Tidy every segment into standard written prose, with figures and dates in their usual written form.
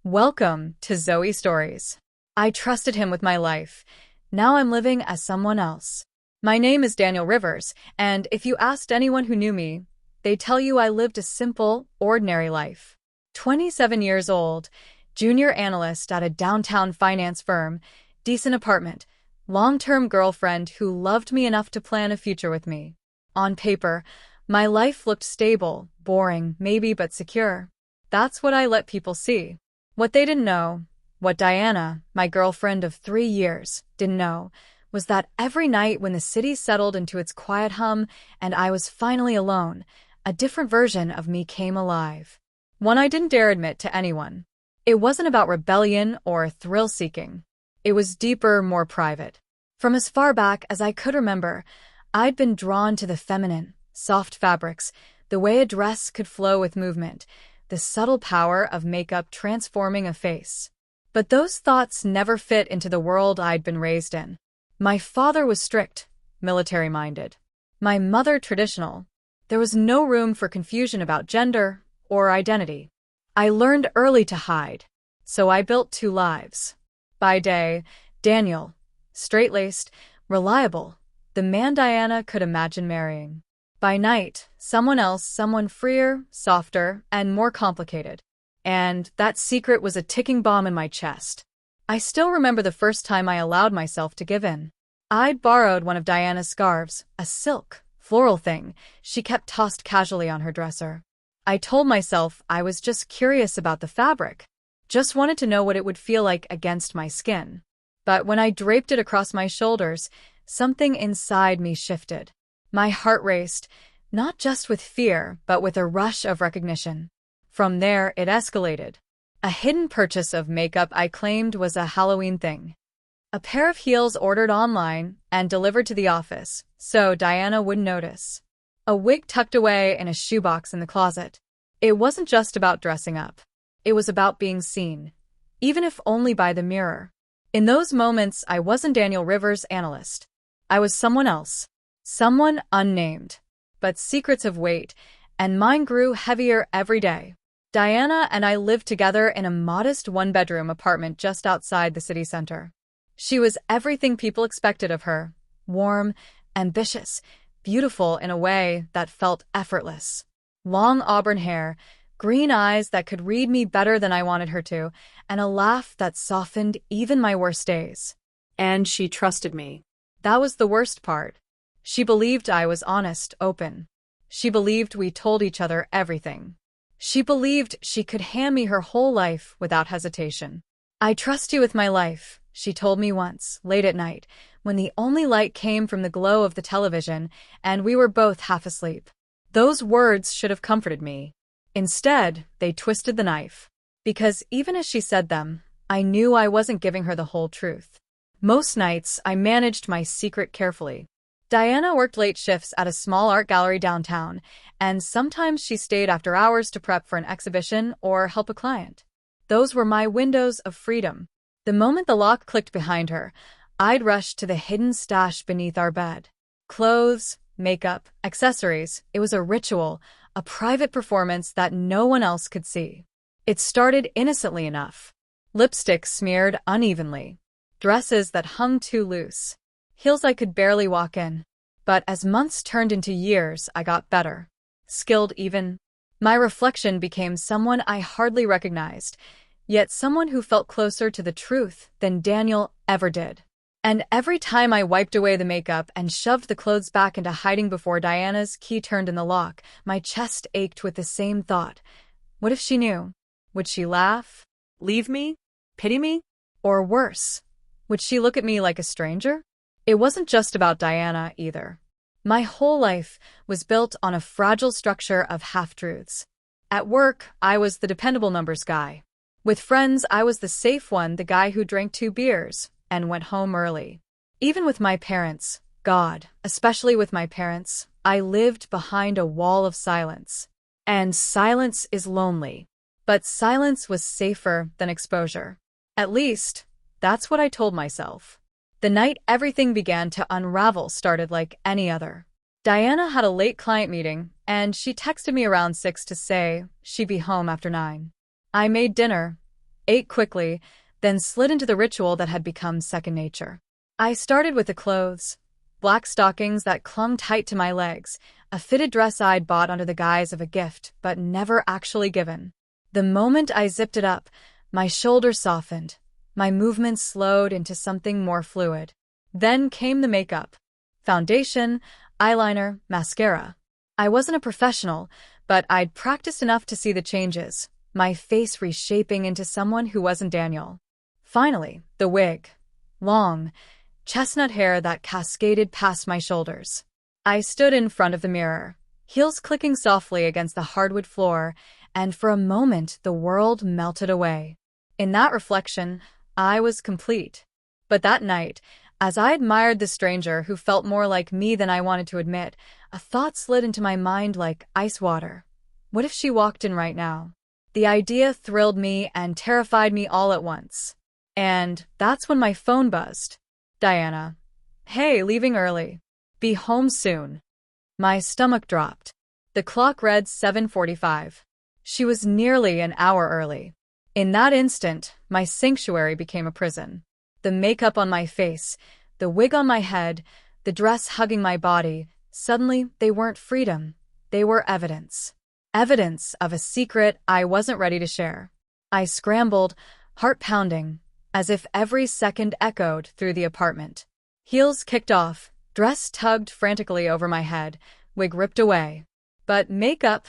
Welcome to Zoe Stories. I trusted him with my life. Now I'm living as someone else. My name is Daniel Rivers, and if you asked anyone who knew me, they'd tell you I lived a simple, ordinary life. 27 years old, junior analyst at a downtown finance firm, decent apartment, long-term girlfriend who loved me enough to plan a future with me. On paper, my life looked stable, boring, maybe, but secure. That's what I let people see. What they didn't know, what Diana, my girlfriend of 3 years, didn't know, was that every night when the city settled into its quiet hum and I was finally alone, a different version of me came alive. One I didn't dare admit to anyone. It wasn't about rebellion or thrill-seeking. It was deeper, more private. From as far back as I could remember, I'd been drawn to the feminine, soft fabrics, the way a dress could flow with movement, the subtle power of makeup transforming a face. But those thoughts never fit into the world I'd been raised in. My father was strict, military-minded. My mother traditional. There was no room for confusion about gender or identity. I learned early to hide, so I built 2 lives. By day, Daniel, straight-laced, reliable, the man Diana could imagine marrying. By night, someone else, someone freer, softer, and more complicated. And that secret was a ticking bomb in my chest. I still remember the first time I allowed myself to give in. I'd borrowed one of Diana's scarves, a silk, floral thing she kept tossed casually on her dresser. I told myself I was just curious about the fabric, just wanted to know what it would feel like against my skin. But when I draped it across my shoulders, something inside me shifted. My heart raced, not just with fear, but with a rush of recognition. From there, it escalated. A hidden purchase of makeup I claimed was a Halloween thing. A pair of heels ordered online and delivered to the office, so Diana wouldn't notice. A wig tucked away in a shoebox in the closet. It wasn't just about dressing up. It was about being seen, even if only by the mirror. In those moments, I wasn't Daniel Rivers' analyst. I was someone else. Someone unnamed. But secrets of weight, and mine grew heavier every day. Diana and I lived together in a modest 1-bedroom apartment just outside the city center. She was everything people expected of her. Warm, ambitious, beautiful in a way that felt effortless. Long auburn hair, green eyes that could read me better than I wanted her to, and a laugh that softened even my worst days. And she trusted me. That was the worst part. She believed I was honest, open. She believed we told each other everything. She believed she could hand me her whole life without hesitation. "I trust you with my life," she told me once, late at night, when the only light came from the glow of the television and we were both half asleep. Those words should have comforted me. Instead, they twisted the knife. Because even as she said them, I knew I wasn't giving her the whole truth. Most nights, I managed my secret carefully. Diana worked late shifts at a small art gallery downtown, and sometimes she stayed after hours to prep for an exhibition or help a client. Those were my windows of freedom. The moment the lock clicked behind her, I'd rush to the hidden stash beneath our bed. Clothes, makeup, accessories, it was a ritual, a private performance that no one else could see. It started innocently enough. Lipstick smeared unevenly. Dresses that hung too loose. Heels I could barely walk in. But as months turned into years, I got better. Skilled even. My reflection became someone I hardly recognized, yet someone who felt closer to the truth than Daniel ever did. And every time I wiped away the makeup and shoved the clothes back into hiding before Diana's key turned in the lock, my chest ached with the same thought. What if she knew? Would she laugh? Leave me? Pity me? Or worse, would she look at me like a stranger? It wasn't just about Diana, either. My whole life was built on a fragile structure of half-truths. At work, I was the dependable numbers guy. With friends, I was the safe one, the guy who drank 2 beers and went home early. Even with my parents, God, especially with my parents, I lived behind a wall of silence. And silence is lonely. But silence was safer than exposure. At least, that's what I told myself. The night everything began to unravel started like any other. Diana had a late client meeting, and she texted me around 6 to say she'd be home after 9. I made dinner, ate quickly, then slid into the ritual that had become second nature. I started with the clothes. Black stockings that clung tight to my legs, a fitted dress I'd bought under the guise of a gift but never actually given. The moment I zipped it up, my shoulders softened, my movements slowed into something more fluid. Then came the makeup. Foundation, eyeliner, mascara. I wasn't a professional, but I'd practiced enough to see the changes, my face reshaping into someone who wasn't Daniel. Finally, the wig. Long, chestnut hair that cascaded past my shoulders. I stood in front of the mirror, heels clicking softly against the hardwood floor, and for a moment the world melted away. In that reflection, I was complete. But that night, as I admired the stranger who felt more like me than I wanted to admit, a thought slid into my mind like ice water. What if she walked in right now? The idea thrilled me and terrified me all at once. And that's when my phone buzzed. Diana. Hey, leaving early. Be home soon. My stomach dropped. The clock read 7:45. She was nearly an hour early. In that instant, my sanctuary became a prison. The makeup on my face, the wig on my head, the dress hugging my body, suddenly they weren't freedom. They were evidence. Evidence of a secret I wasn't ready to share. I scrambled, heart pounding, as if every second echoed through the apartment. Heels kicked off, dress tugged frantically over my head, wig ripped away. But makeup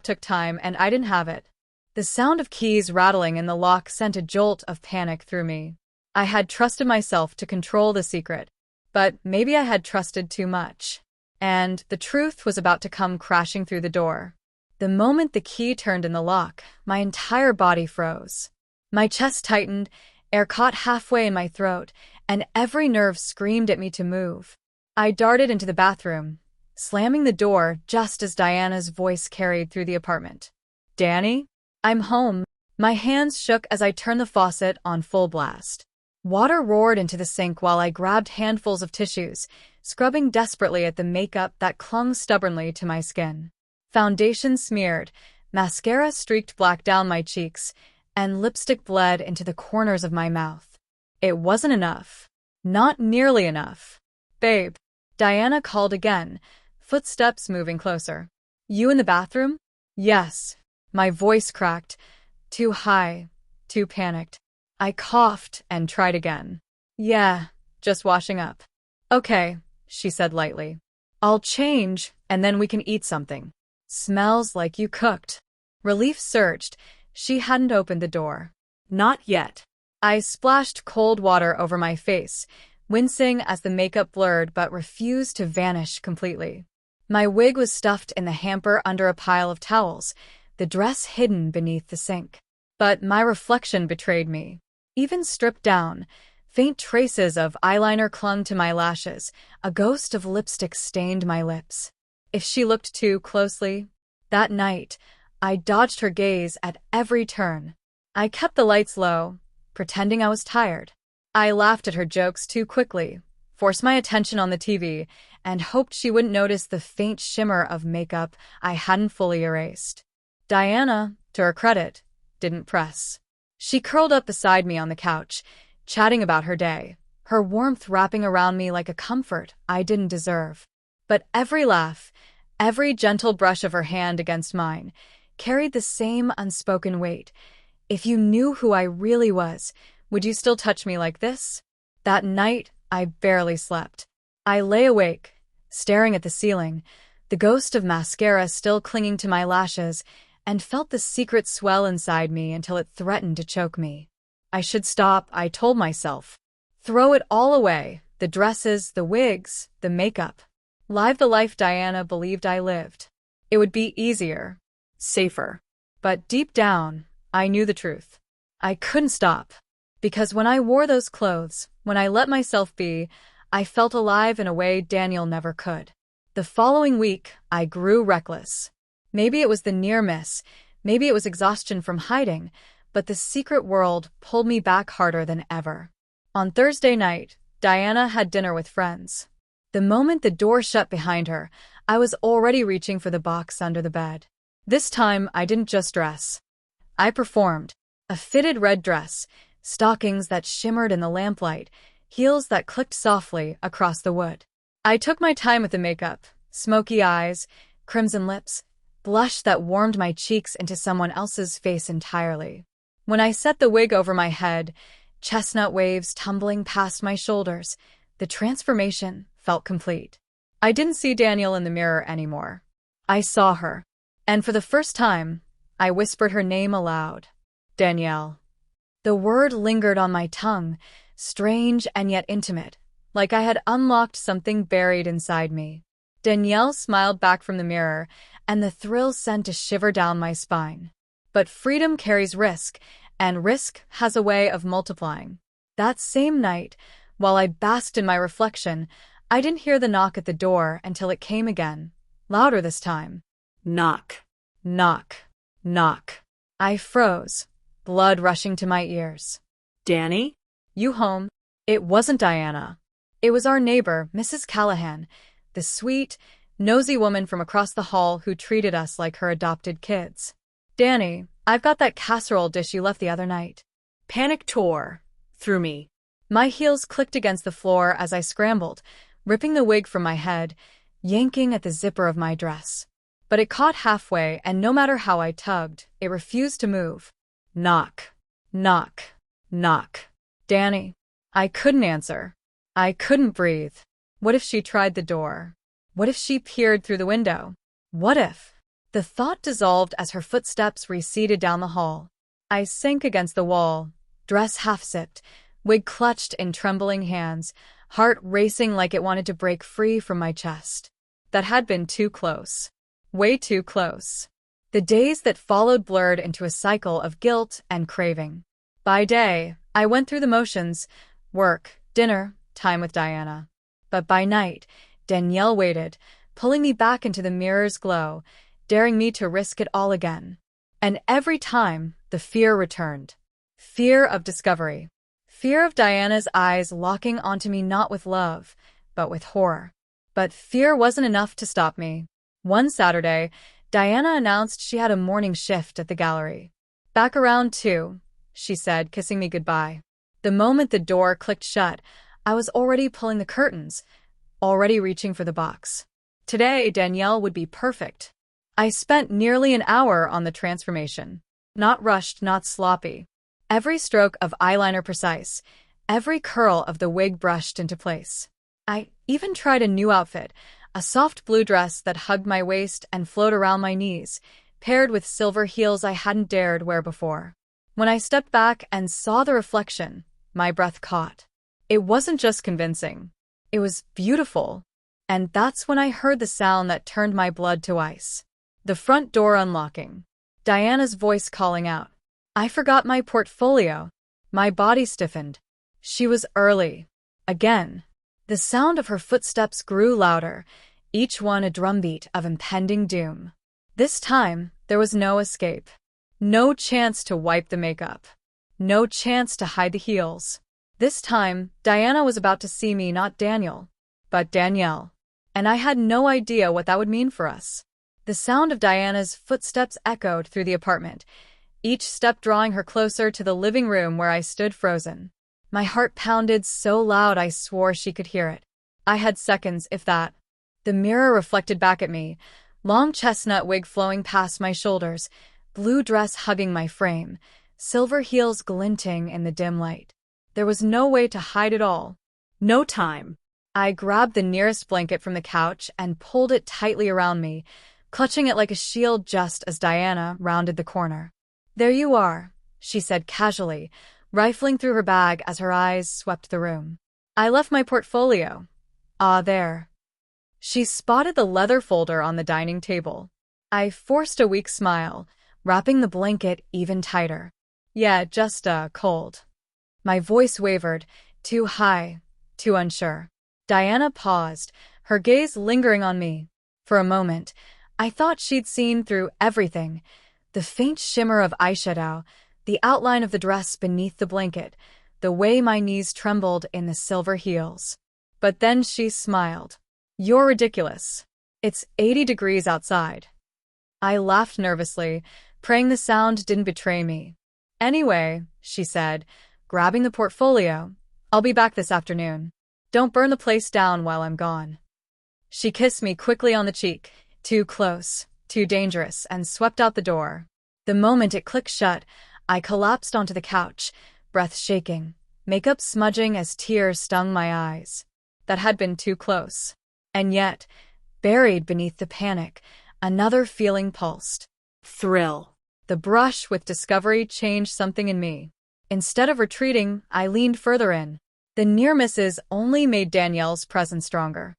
took time and I didn't have it. The sound of keys rattling in the lock sent a jolt of panic through me. I had trusted myself to control the secret, but maybe I had trusted too much. And the truth was about to come crashing through the door. The moment the key turned in the lock, my entire body froze. My chest tightened, air caught halfway in my throat, and every nerve screamed at me to move. I darted into the bathroom, slamming the door just as Diana's voice carried through the apartment. Danny? I'm home. My hands shook as I turned the faucet on full blast. Water roared into the sink while I grabbed handfuls of tissues, scrubbing desperately at the makeup that clung stubbornly to my skin. Foundation smeared, mascara streaked black down my cheeks, and lipstick bled into the corners of my mouth. It wasn't enough. Not nearly enough. Babe. Diana called again, footsteps moving closer. You in the bathroom? Yes. My voice cracked. Too high. Too panicked. I coughed and tried again. Yeah, just washing up. Okay, she said lightly. I'll change, and then we can eat something. Smells like you cooked. Relief surged. She hadn't opened the door. Not yet. I splashed cold water over my face, wincing as the makeup blurred but refused to vanish completely. My wig was stuffed in the hamper under a pile of towels, the dress hidden beneath the sink. But my reflection betrayed me. Even stripped down, faint traces of eyeliner clung to my lashes, a ghost of lipstick stained my lips. If she looked too closely, that night, I dodged her gaze at every turn. I kept the lights low, pretending I was tired. I laughed at her jokes too quickly, forced my attention on the TV, and hoped she wouldn't notice the faint shimmer of makeup I hadn't fully erased. Diana, to her credit, didn't press. She curled up beside me on the couch, chatting about her day, her warmth wrapping around me like a comfort I didn't deserve. But every laugh, every gentle brush of her hand against mine, carried the same unspoken weight. If you knew who I really was, would you still touch me like this? That night, I barely slept. I lay awake, staring at the ceiling, the ghost of mascara still clinging to my lashes, and felt the secret swell inside me until it threatened to choke me. I should stop, I told myself. Throw it all away, the dresses, the wigs, the makeup. Live the life Diana believed I lived. It would be easier, safer. But deep down, I knew the truth. I couldn't stop. Because when I wore those clothes, when I let myself be, I felt alive in a way Daniel never could. The following week, I grew reckless. Maybe it was the near miss, maybe it was exhaustion from hiding, but the secret world pulled me back harder than ever. On Thursday night, Diana had dinner with friends. The moment the door shut behind her, I was already reaching for the box under the bed. This time, I didn't just dress. I performed. A fitted red dress, stockings that shimmered in the lamplight, heels that clicked softly across the wood. I took my time with the makeup, smoky eyes, crimson lips, blush that warmed my cheeks into someone else's face entirely. When I set the wig over my head, chestnut waves tumbling past my shoulders, the transformation felt complete. I didn't see Daniel in the mirror anymore. I saw her. And for the first time, I whispered her name aloud. Danielle. The word lingered on my tongue, strange and yet intimate, like I had unlocked something buried inside me. Danielle smiled back from the mirror, and the thrill sent a shiver down my spine. But freedom carries risk, and risk has a way of multiplying. That same night, while I basked in my reflection, I didn't hear the knock at the door until it came again, louder this time. Knock. Knock. Knock. I froze, blood rushing to my ears. Danny? You home? It wasn't Diana. It was our neighbor, Mrs. Callahan, the sweet, nosy woman from across the hall who treated us like her adopted kids. Danny, I've got that casserole dish you left the other night. Panic tore through me. My heels clicked against the floor as I scrambled, ripping the wig from my head, yanking at the zipper of my dress. But it caught halfway, and no matter how I tugged, it refused to move. Knock. Knock. Knock. Danny. I couldn't answer. I couldn't breathe. What if she tried the door? What if she peered through the window? What if? The thought dissolved as her footsteps receded down the hall. I sank against the wall, dress half-zipped, wig clutched in trembling hands, heart racing like it wanted to break free from my chest. That had been too close. Way too close. The days that followed blurred into a cycle of guilt and craving. By day, I went through the motions, work, dinner, time with Diana. But by night, Danielle waited, pulling me back into the mirror's glow, daring me to risk it all again. And every time, the fear returned. Fear of discovery. Fear of Diana's eyes locking onto me not with love, but with horror. But fear wasn't enough to stop me. One Saturday, Diana announced she had a morning shift at the gallery. Back around 2, she said, kissing me goodbye. The moment the door clicked shut, I was already pulling the curtains, already reaching for the box. Today, Danielle would be perfect. I spent nearly an hour on the transformation. Not rushed, not sloppy. Every stroke of eyeliner precise, every curl of the wig brushed into place. I even tried a new outfit, a soft blue dress that hugged my waist and flowed around my knees, paired with silver heels I hadn't dared wear before. When I stepped back and saw the reflection, my breath caught. It wasn't just convincing. It was beautiful. And that's when I heard the sound that turned my blood to ice. The front door unlocking. Diana's voice calling out. I forgot my portfolio. My body stiffened. She was early. Again. The sound of her footsteps grew louder, each one a drumbeat of impending doom. This time, there was no escape. No chance to wipe the makeup. No chance to hide the heels. This time, Diana was about to see me, not Daniel, but Danielle. And I had no idea what that would mean for us. The sound of Diana's footsteps echoed through the apartment, each step drawing her closer to the living room where I stood frozen. My heart pounded so loud I swore she could hear it. I had seconds, if that. The mirror reflected back at me, long chestnut wig flowing past my shoulders, blue dress hugging my frame, silver heels glinting in the dim light. There was no way to hide it all. No time. I grabbed the nearest blanket from the couch and pulled it tightly around me, clutching it like a shield just as Diana rounded the corner. There you are, she said casually, rifling through her bag as her eyes swept the room. I left my portfolio. Ah, there. She spotted the leather folder on the dining table. I forced a weak smile, wrapping the blanket even tighter. Yeah, just cold. My voice wavered, too high, too unsure. Diana paused, her gaze lingering on me. For a moment, I thought she'd seen through everything. The faint shimmer of eyeshadow, the outline of the dress beneath the blanket, the way my knees trembled in the silver heels. But then she smiled. You're ridiculous. It's 80 degrees outside. I laughed nervously, praying the sound didn't betray me. Anyway, she said, grabbing the portfolio, I'll be back this afternoon. Don't burn the place down while I'm gone. She kissed me quickly on the cheek, too close, too dangerous, and swept out the door. The moment it clicked shut, I collapsed onto the couch, breath shaking, makeup smudging as tears stung my eyes. That had been too close. And yet, buried beneath the panic, another feeling pulsed. Thrill. The brush with discovery changed something in me. Instead of retreating, I leaned further in. The near misses only made Danielle's presence stronger.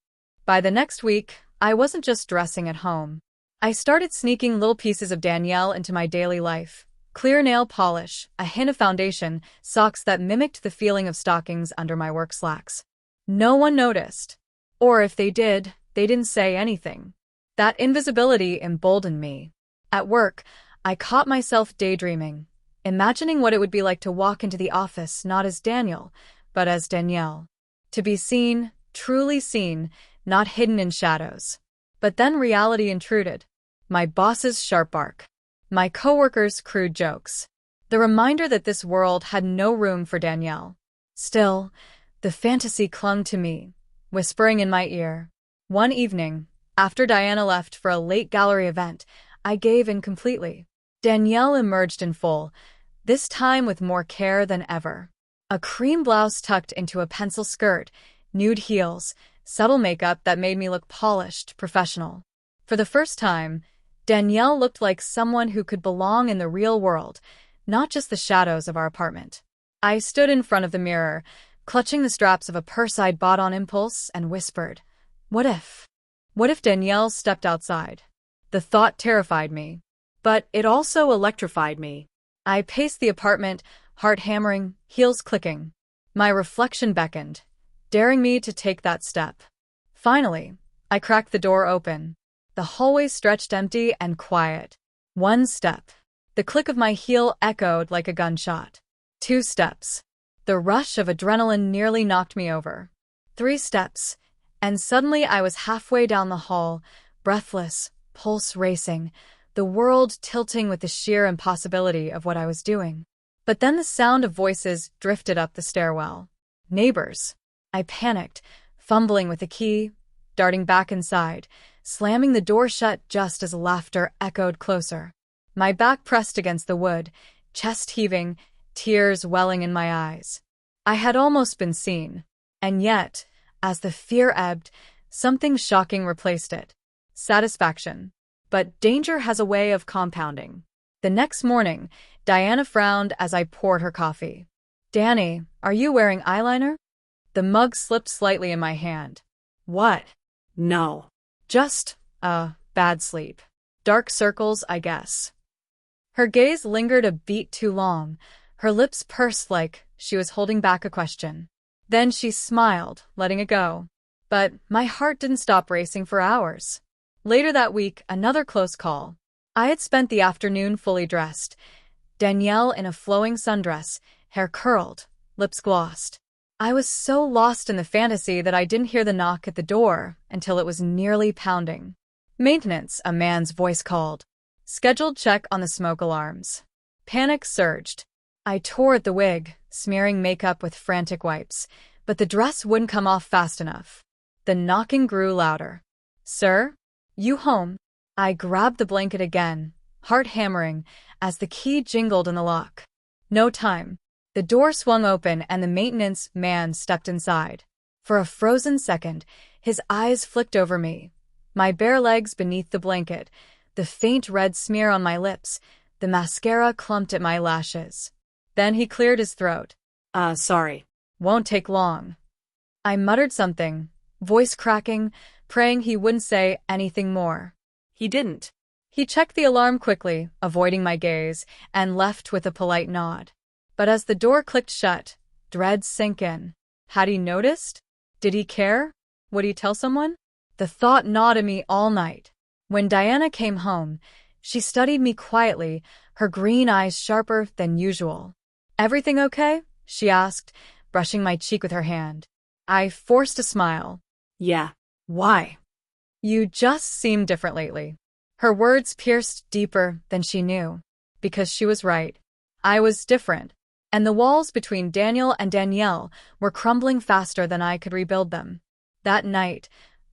By the next week, I wasn't just dressing at home. I started sneaking little pieces of Danielle into my daily life. Clear nail polish, a hint of foundation, socks that mimicked the feeling of stockings under my work slacks. No one noticed. Or if they did, they didn't say anything. That invisibility emboldened me. At work, I caught myself daydreaming, imagining what it would be like to walk into the office not as Daniel, but as Danielle. To be seen, truly seen, not hidden in shadows. But then reality intruded. My boss's sharp bark. My coworkers' crude jokes. The reminder that this world had no room for Danielle. Still, the fantasy clung to me, whispering in my ear. One evening, after Diana left for a late gallery event, I gave in completely. Danielle emerged in full, this time with more care than ever. A cream blouse tucked into a pencil skirt, nude heels, subtle makeup that made me look polished, professional. For the first time, Danielle looked like someone who could belong in the real world, not just the shadows of our apartment. I stood in front of the mirror, clutching the straps of a purse I'd bought on impulse, and whispered, "What if? What if Danielle stepped outside?" The thought terrified me, but it also electrified me. I paced the apartment, heart hammering, heels clicking. My reflection beckoned, daring me to take that step. Finally, I cracked the door open. The hallway stretched empty and quiet. One step. The click of my heel echoed like a gunshot. 2 steps. The rush of adrenaline nearly knocked me over. 3 steps, and suddenly I was halfway down the hall, breathless, pulse racing, the world tilting with the sheer impossibility of what I was doing. But then the sound of voices drifted up the stairwell. Neighbors. I panicked, fumbling with the key, darting back inside, slamming the door shut just as laughter echoed closer. My back pressed against the wood, chest heaving, tears welling in my eyes. I had almost been seen. And yet, as the fear ebbed, something shocking replaced it. Satisfaction. But danger has a way of compounding. The next morning, Diana frowned as I poured her coffee. "Danny, are you wearing eyeliner?" The mug slipped slightly in my hand. "What?" No. "Just, bad sleep. Dark circles, I guess." Her gaze lingered a beat too long, her lips pursed like she was holding back a question. Then she smiled, letting it go. But my heart didn't stop racing for hours. Later that week, another close call. I had spent the afternoon fully dressed. Danielle in a flowing sundress, hair curled, lips glossed. I was so lost in the fantasy that I didn't hear the knock at the door until it was nearly pounding. "Maintenance," a man's voice called. Scheduled check on the smoke alarms. Panic surged. I tore at the wig, smearing makeup with frantic wipes, but the dress wouldn't come off fast enough. The knocking grew louder. "Sir? You home?" I grabbed the blanket again, heart hammering, as the key jingled in the lock. No time. The door swung open and the maintenance man stepped inside. For a frozen second, his eyes flicked over me. My bare legs beneath the blanket, the faint red smear on my lips, the mascara clumped at my lashes. Then he cleared his throat. Sorry. "Won't take long." I muttered something, voice cracking, praying he wouldn't say anything more. He didn't. He checked the alarm quickly, avoiding my gaze, and left with a polite nod. But as the door clicked shut, dread sank in. Had he noticed? Did he care? Would he tell someone? The thought gnawed at me all night. When Diana came home, she studied me quietly, her green eyes sharper than usual. "Everything okay?" she asked, brushing my cheek with her hand. I forced a smile. "Yeah." "Why?" "You just seem different lately." Her words pierced deeper than she knew. Because she was right. I was different, and the walls between Daniel and Danielle were crumbling faster than I could rebuild them. That night,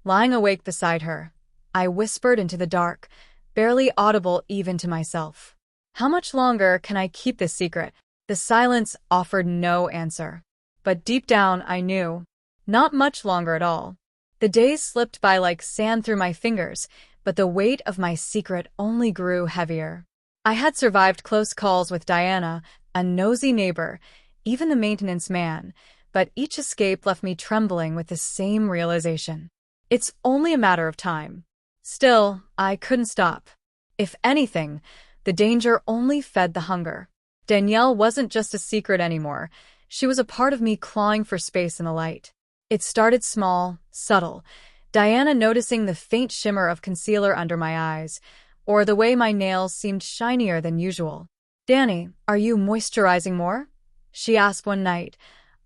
lying awake beside her, I whispered into the dark, barely audible even to myself. How much longer can I keep this secret? The silence offered no answer. But deep down, I knew. Not much longer at all. The days slipped by like sand through my fingers, but the weight of my secret only grew heavier. I had survived close calls with Diana, a nosy neighbor, even the maintenance man, but each escape left me trembling with the same realization. It's only a matter of time. Still, I couldn't stop. If anything, the danger only fed the hunger. Danielle wasn't just a secret anymore. She was a part of me clawing for space in the light. It started small, subtle. Diana noticing the faint shimmer of concealer under my eyes, or the way my nails seemed shinier than usual. "Danny, are you moisturizing more?" she asked one night,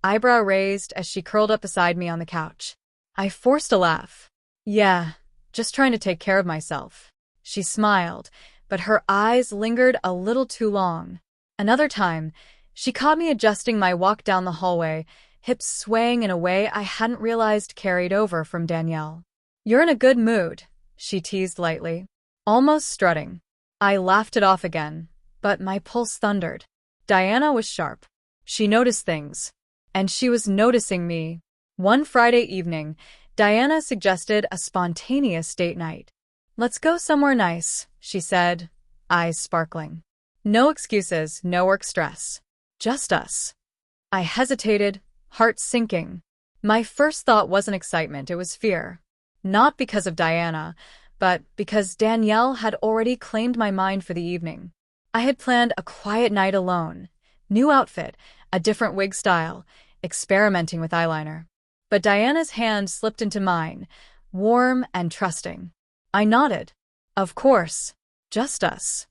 eyebrow raised as she curled up beside me on the couch. I forced a laugh. "Yeah, just trying to take care of myself." She smiled, but her eyes lingered a little too long. Another time, she caught me adjusting my walk down the hallway, hips swaying in a way I hadn't realized carried over from Danielle. "You're in a good mood," she teased lightly, almost strutting. I laughed it off again, but my pulse thundered. Diana was sharp. She noticed things, and she was noticing me. One Friday evening, Diana suggested a spontaneous date night. "Let's go somewhere nice," she said, eyes sparkling. "No excuses, no work stress. Just us." I hesitated, heart sinking. My first thought wasn't excitement, it was fear. Not because of Diana, but because Danielle had already claimed my mind for the evening. I had planned a quiet night alone, new outfit, a different wig style, experimenting with eyeliner. But Diana's hand slipped into mine, warm and trusting. I nodded. Of course, just us.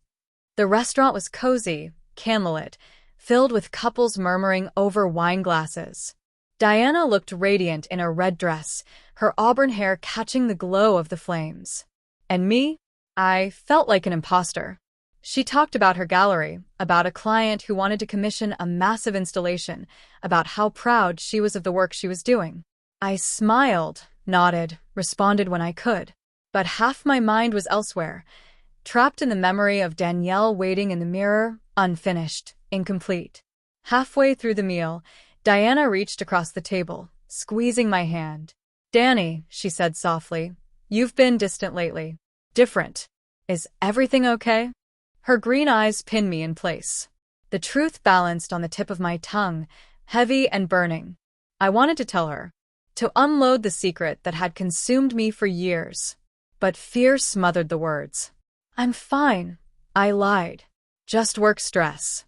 The restaurant was cozy, candlelit, filled with couples murmuring over wine glasses. Diana looked radiant in a red dress, her auburn hair catching the glow of the flames. And me? I felt like an imposter. She talked about her gallery, about a client who wanted to commission a massive installation, about how proud she was of the work she was doing. I smiled, nodded, responded when I could. But half my mind was elsewhere, trapped in the memory of Danielle waiting in the mirror, unfinished, incomplete. Halfway through the meal, Diana reached across the table, squeezing my hand. "Danny," she said softly, "you've been distant lately. Different. Is everything okay?" Her green eyes pinned me in place. The truth balanced on the tip of my tongue, heavy and burning. I wanted to tell her, to unload the secret that had consumed me for years. But fear smothered the words. "I'm fine," I lied. "Just work stress."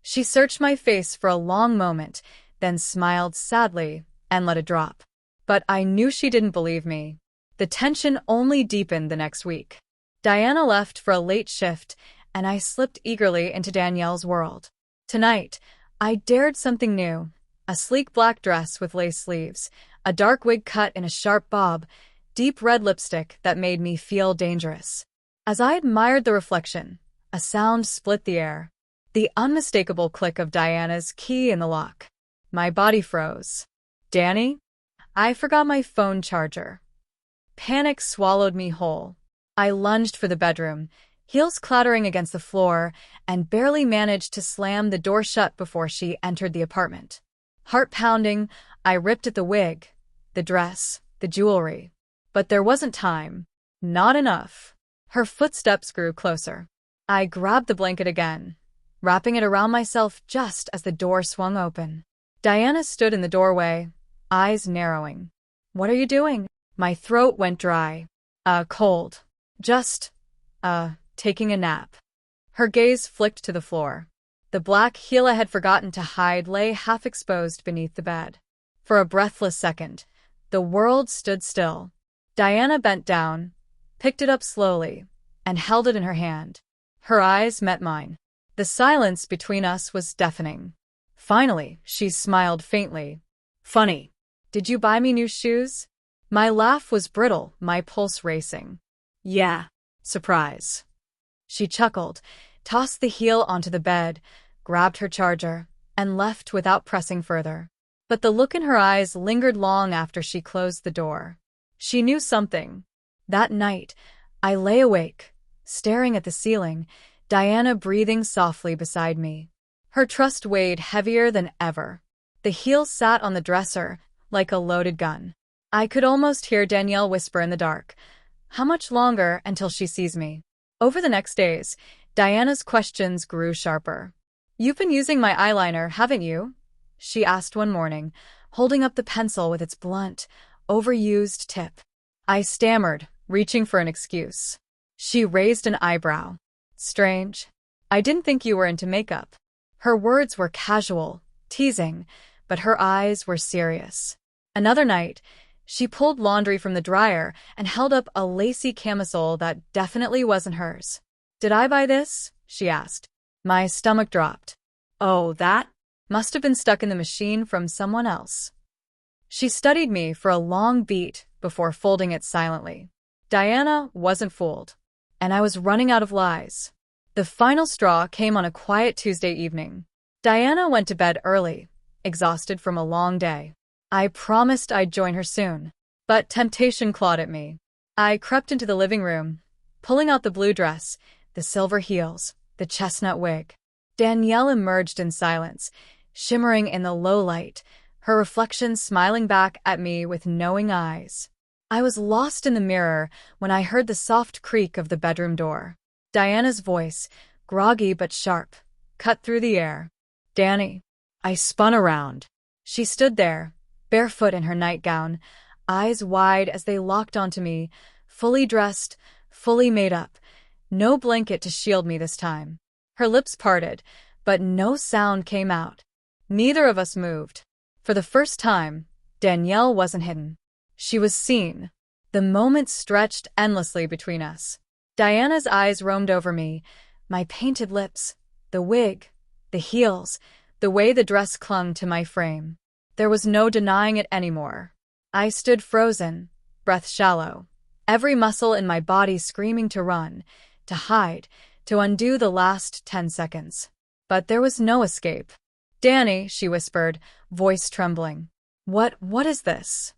She searched my face for a long moment, then smiled sadly and let it drop. But I knew she didn't believe me. The tension only deepened the next week. Diana left for a late shift, and I slipped eagerly into Danielle's world. Tonight, I dared something new. A sleek black dress with lace sleeves, a dark wig cut in a sharp bob, deep red lipstick that made me feel dangerous. As I admired the reflection, a sound split the air. The unmistakable click of Diana's key in the lock. My body froze. "Danny?" I forgot my phone charger. Panic swallowed me whole. I lunged for the bedroom, heels clattering against the floor, and barely managed to slam the door shut before she entered the apartment. Heart pounding, I ripped at the wig, the dress, the jewelry. But there wasn't time. Not enough. Her footsteps grew closer. I grabbed the blanket again, wrapping it around myself just as the door swung open. Diana stood in the doorway, eyes narrowing. "What are you doing?" My throat went dry. Cold. Just, taking a nap." Her gaze flicked to the floor. The black heel I had forgotten to hide lay half-exposed beneath the bed. For a breathless second, the world stood still. Diana bent down, picked it up slowly, and held it in her hand. Her eyes met mine. The silence between us was deafening. Finally, she smiled faintly. "Funny. Did you buy me new shoes?" My laugh was brittle, my pulse racing. "Yeah. Surprise." She chuckled, tossed the heel onto the bed, grabbed her charger, and left without pressing further. But the look in her eyes lingered long after she closed the door. She knew something. That night, I lay awake, staring at the ceiling, Diana breathing softly beside me. Her trust weighed heavier than ever. The heel sat on the dresser like a loaded gun. I could almost hear Danielle whisper in the dark, "How much longer until she sees me?" Over the next days, Diana's questions grew sharper. "You've been using my eyeliner, haven't you?" she asked one morning, holding up the pencil with its blunt, overused tip. I stammered, reaching for an excuse. She raised an eyebrow. "Strange. I didn't think you were into makeup." Her words were casual, teasing, but her eyes were serious. Another night, she pulled laundry from the dryer and held up a lacy camisole that definitely wasn't hers. "Did I buy this?" she asked. My stomach dropped. "Oh, that must have been stuck in the machine from someone else." She studied me for a long beat before folding it silently. Diana wasn't fooled, and I was running out of lies. The final straw came on a quiet Tuesday evening. Diana went to bed early, exhausted from a long day. I promised I'd join her soon, but temptation clawed at me. I crept into the living room, pulling out the blue dress, the silver heels, the chestnut wig. Danielle emerged in silence, shimmering in the low light, her reflection smiling back at me with knowing eyes. I was lost in the mirror when I heard the soft creak of the bedroom door. Diana's voice, groggy but sharp, cut through the air. "Danny." I spun around. She stood there, barefoot in her nightgown, eyes wide as they locked onto me, fully dressed, fully made up. No blanket to shield me this time. Her lips parted, but no sound came out. Neither of us moved. For the first time, Danielle wasn't hidden. She was seen. The moment stretched endlessly between us. Diana's eyes roamed over me, my painted lips, the wig, the heels, the way the dress clung to my frame. There was no denying it anymore. I stood frozen, breath shallow, every muscle in my body screaming to run, to hide, to undo the last 10 seconds. But there was no escape. "Danny," she whispered, voice trembling. What is this?"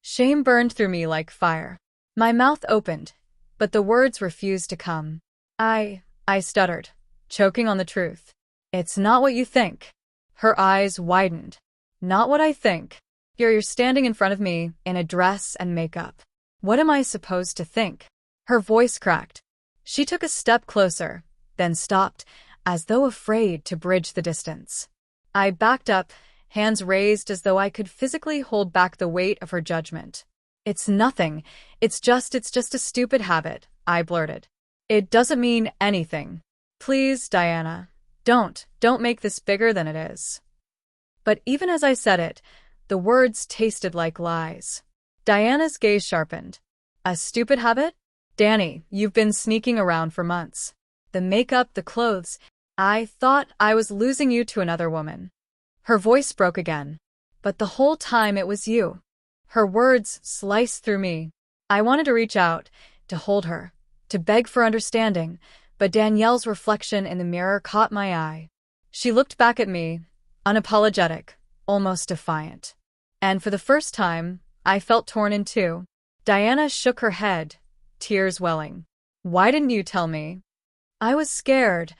Shame burned through me like fire. My mouth opened, but the words refused to come. I stuttered, choking on the truth. "It's not what you think." Her eyes widened. "Not what I think. You're standing in front of me in a dress and makeup. What am I supposed to think?" Her voice cracked. She took a step closer, then stopped, as though afraid to bridge the distance. I backed up, hands raised as though I could physically hold back the weight of her judgment. "It's nothing. It's just a stupid habit," I blurted. "It doesn't mean anything. Please, Diana, don't make this bigger than it is." But even as I said it, the words tasted like lies. Diana's gaze sharpened. "A stupid habit? Danny, you've been sneaking around for months. The makeup, the clothes. I thought I was losing you to another woman." Her voice broke again. "But the whole time it was you." Her words sliced through me. I wanted to reach out, to hold her, to beg for understanding, but Danielle's reflection in the mirror caught my eye. She looked back at me, unapologetic, almost defiant. And for the first time, I felt torn in two. Diana shook her head, tears welling. "Why didn't you tell me?" "I was scared,"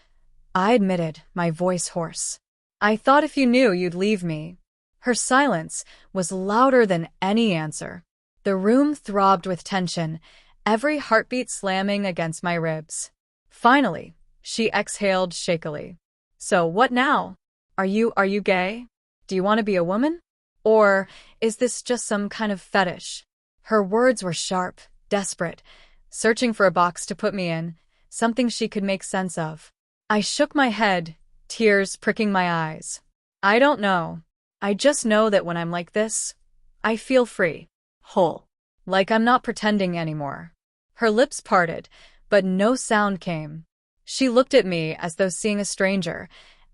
I admitted, my voice hoarse. "I thought if you knew, you'd leave me." Her silence was louder than any answer. The room throbbed with tension, every heartbeat slamming against my ribs. Finally, she exhaled shakily. "So what now? Are you gay? Do you want to be a woman? Or is this just some kind of fetish?" Her words were sharp, desperate, searching for a box to put me in, something she could make sense of. I shook my head, tears pricking my eyes. "I don't know. I just know that when I'm like this, I feel free. Whole. Like I'm not pretending anymore." Her lips parted, but no sound came. She looked at me as though seeing a stranger,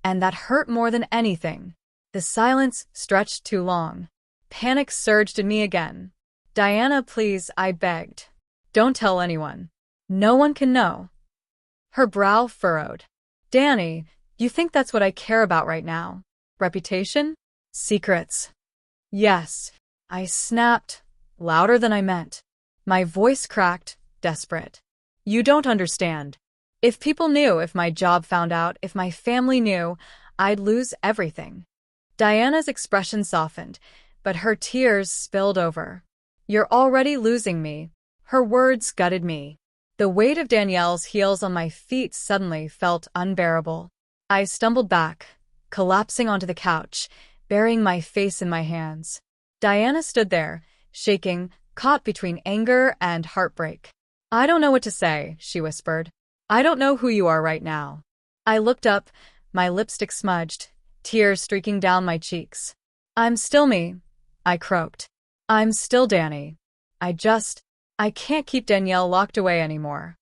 and that hurt more than anything. The silence stretched too long. Panic surged in me again. "Diana, please," I begged. "Don't tell anyone. No one can know." Her brow furrowed. "Danny, You think that's what I care about right now? Reputation? Secrets? Yes. I snapped, louder than I meant. My voice cracked, desperate. You don't understand. If people knew, if my job found out, if my family knew, I'd lose everything. Diana's expression softened, but her tears spilled over. You're already losing me. Her words gutted me. The weight of Danielle's heels on my feet suddenly felt unbearable. I stumbled back, collapsing onto the couch, burying my face in my hands. Diana stood there, shaking, caught between anger and heartbreak. I don't know what to say, she whispered. I don't know who you are right now. I looked up, my lipstick smudged, tears streaking down my cheeks. I'm still me, I croaked. I'm still Danny. I can't keep Danielle locked away anymore.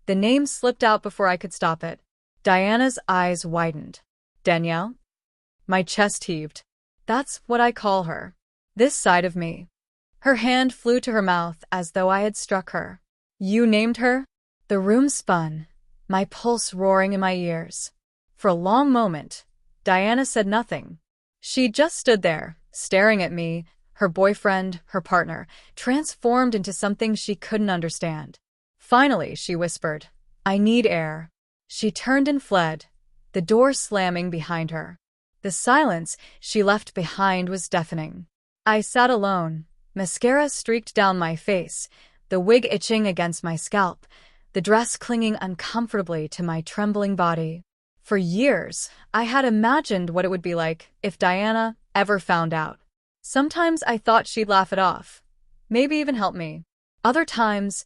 The name slipped out before I could stop it. Diana's eyes widened. Danielle? My chest heaved. That's what I call her. This side of me. Her hand flew to her mouth as though I had struck her. You named her? The room spun, my pulse roaring in my ears. For a long moment, Diana said nothing. She just stood there, staring at me, her boyfriend, her partner, transformed into something she couldn't understand. Finally, she whispered, I need air. She turned and fled, the door slamming behind her. The silence she left behind was deafening. I sat alone, mascara streaked down my face, the wig itching against my scalp, the dress clinging uncomfortably to my trembling body. For years, I had imagined what it would be like if Diana ever found out. Sometimes I thought she'd laugh it off, maybe even help me. Other times,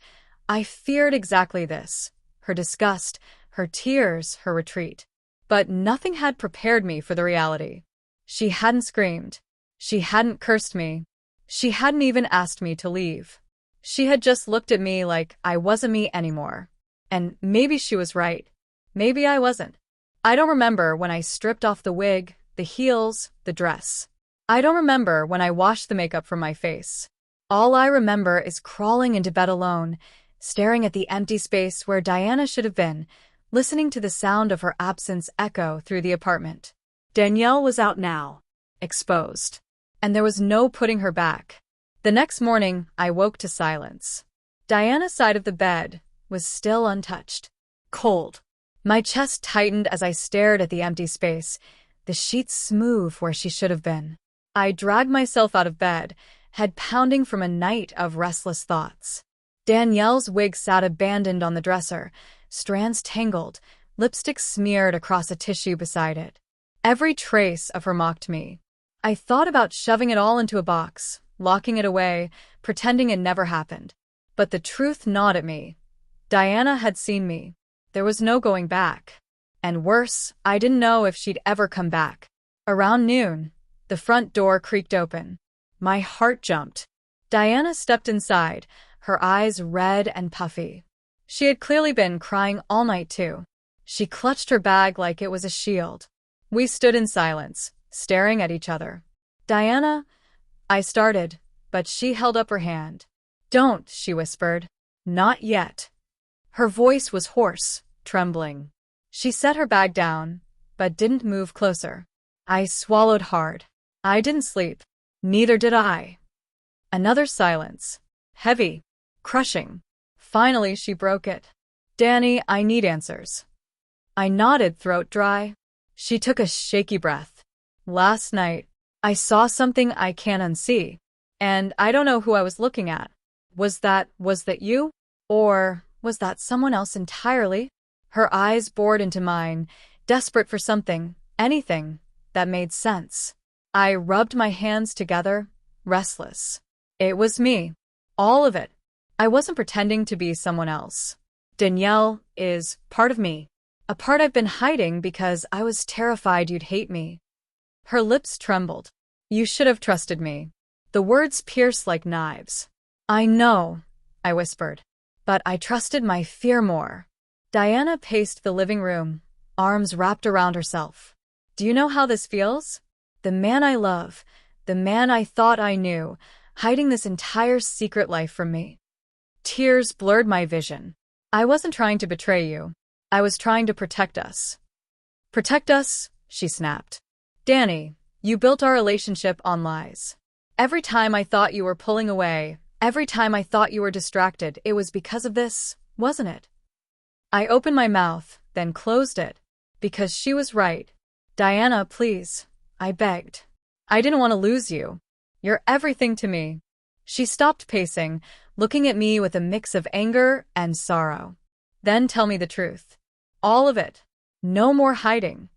I feared exactly this, her disgust, her tears, her retreat. But nothing had prepared me for the reality. She hadn't screamed. She hadn't cursed me. She hadn't even asked me to leave. She had just looked at me like I wasn't me anymore. And maybe she was right. Maybe I wasn't. I don't remember when I stripped off the wig, the heels, the dress. I don't remember when I washed the makeup from my face. All I remember is crawling into bed alone, staring at the empty space where Diana should have been, listening to the sound of her absence echo through the apartment. Danielle was out now. Exposed. And there was no putting her back. The next morning, I woke to silence. Diana's side of the bed was still untouched. Cold. My chest tightened as I stared at the empty space, the sheets smooth where she should have been. I dragged myself out of bed, head pounding from a night of restless thoughts. Danielle's wig sat abandoned on the dresser, strands tangled, lipstick smeared across a tissue beside it. Every trace of her mocked me. I thought about shoving it all into a box, locking it away, pretending it never happened. But the truth gnawed at me. Diana had seen me. There was no going back. And worse, I didn't know if she'd ever come back. Around noon, the front door creaked open. My heart jumped. Diana stepped inside, her eyes red and puffy. She had clearly been crying all night too. She clutched her bag like it was a shield. We stood in silence, staring at each other. Diana, I started, but she held up her hand. Don't, she whispered. Not yet. Her voice was hoarse, trembling. She set her bag down, but didn't move closer. I swallowed hard. I didn't sleep. Neither did I. Another silence. Heavy. Crushing. Finally, she broke it. Danny, I need answers. I nodded, throat dry. She took a shaky breath. Last night, I saw something I can't unsee. And I don't know who I was looking at. Was that you? Or was that someone else entirely? Her eyes bored into mine, desperate for something, anything, that made sense. I rubbed my hands together, restless. It was me. All of it. I wasn't pretending to be someone else. Danielle is part of me. A part I've been hiding because I was terrified you'd hate me. Her lips trembled. You should have trusted me. The words pierced like knives. I know, I whispered. But I trusted my fear more. Diana paced the living room, arms wrapped around herself. Do you know how this feels? The man I love, the man I thought I knew, hiding this entire secret life from me. Tears blurred my vision. I wasn't trying to betray you. I was trying to protect us. Protect us, she snapped. Danny, you built our relationship on lies. Every time I thought you were pulling away, every time I thought you were distracted, it was because of this, wasn't it? I opened my mouth, then closed it. Because she was right. Diana, please, I begged. I didn't want to lose you. You're everything to me. She stopped pacing, looking at me with a mix of anger and sorrow. Then tell me the truth. All of it. No more hiding.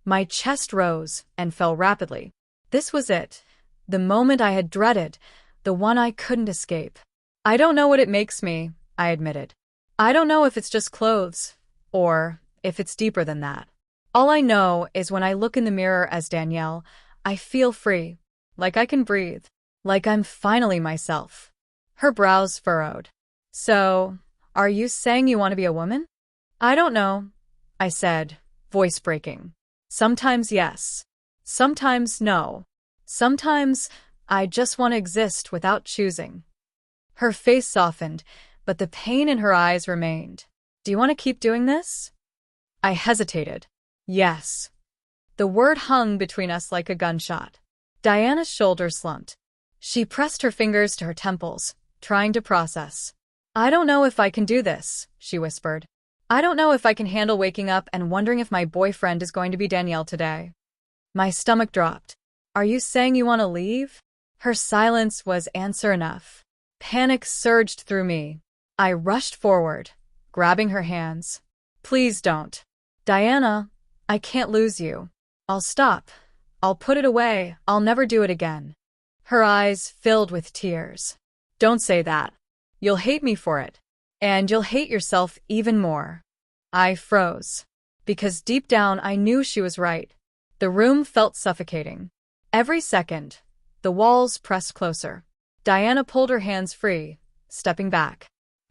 My chest rose and fell rapidly. This was it. The moment I had dreaded, the one I couldn't escape. I don't know what it makes me, I admitted. I don't know if it's just clothes, or if it's deeper than that. All I know is when I look in the mirror as Danielle, I feel free, like I can breathe, like I'm finally myself. Her brows furrowed. So, are you saying you want to be a woman? I don't know, I said, voice breaking. Sometimes yes. Sometimes no. Sometimes I just want to exist without choosing. Her face softened, but the pain in her eyes remained. Do you want to keep doing this? I hesitated. Yes. The word hung between us like a gunshot. Diana's shoulders slumped. She pressed her fingers to her temples, trying to process. I don't know if I can do this, she whispered. I don't know if I can handle waking up and wondering if my boyfriend is going to be Danielle today. My stomach dropped. Are you saying you want to leave? Her silence was answer enough. Panic surged through me. I rushed forward, grabbing her hands. Please don't. Diana, I can't lose you. I'll stop. I'll put it away. I'll never do it again. Her eyes filled with tears. Don't say that. You'll hate me for it. And you'll hate yourself even more. I froze. Because deep down I knew she was right. The room felt suffocating. Every second, the walls pressed closer. Diana pulled her hands free, stepping back.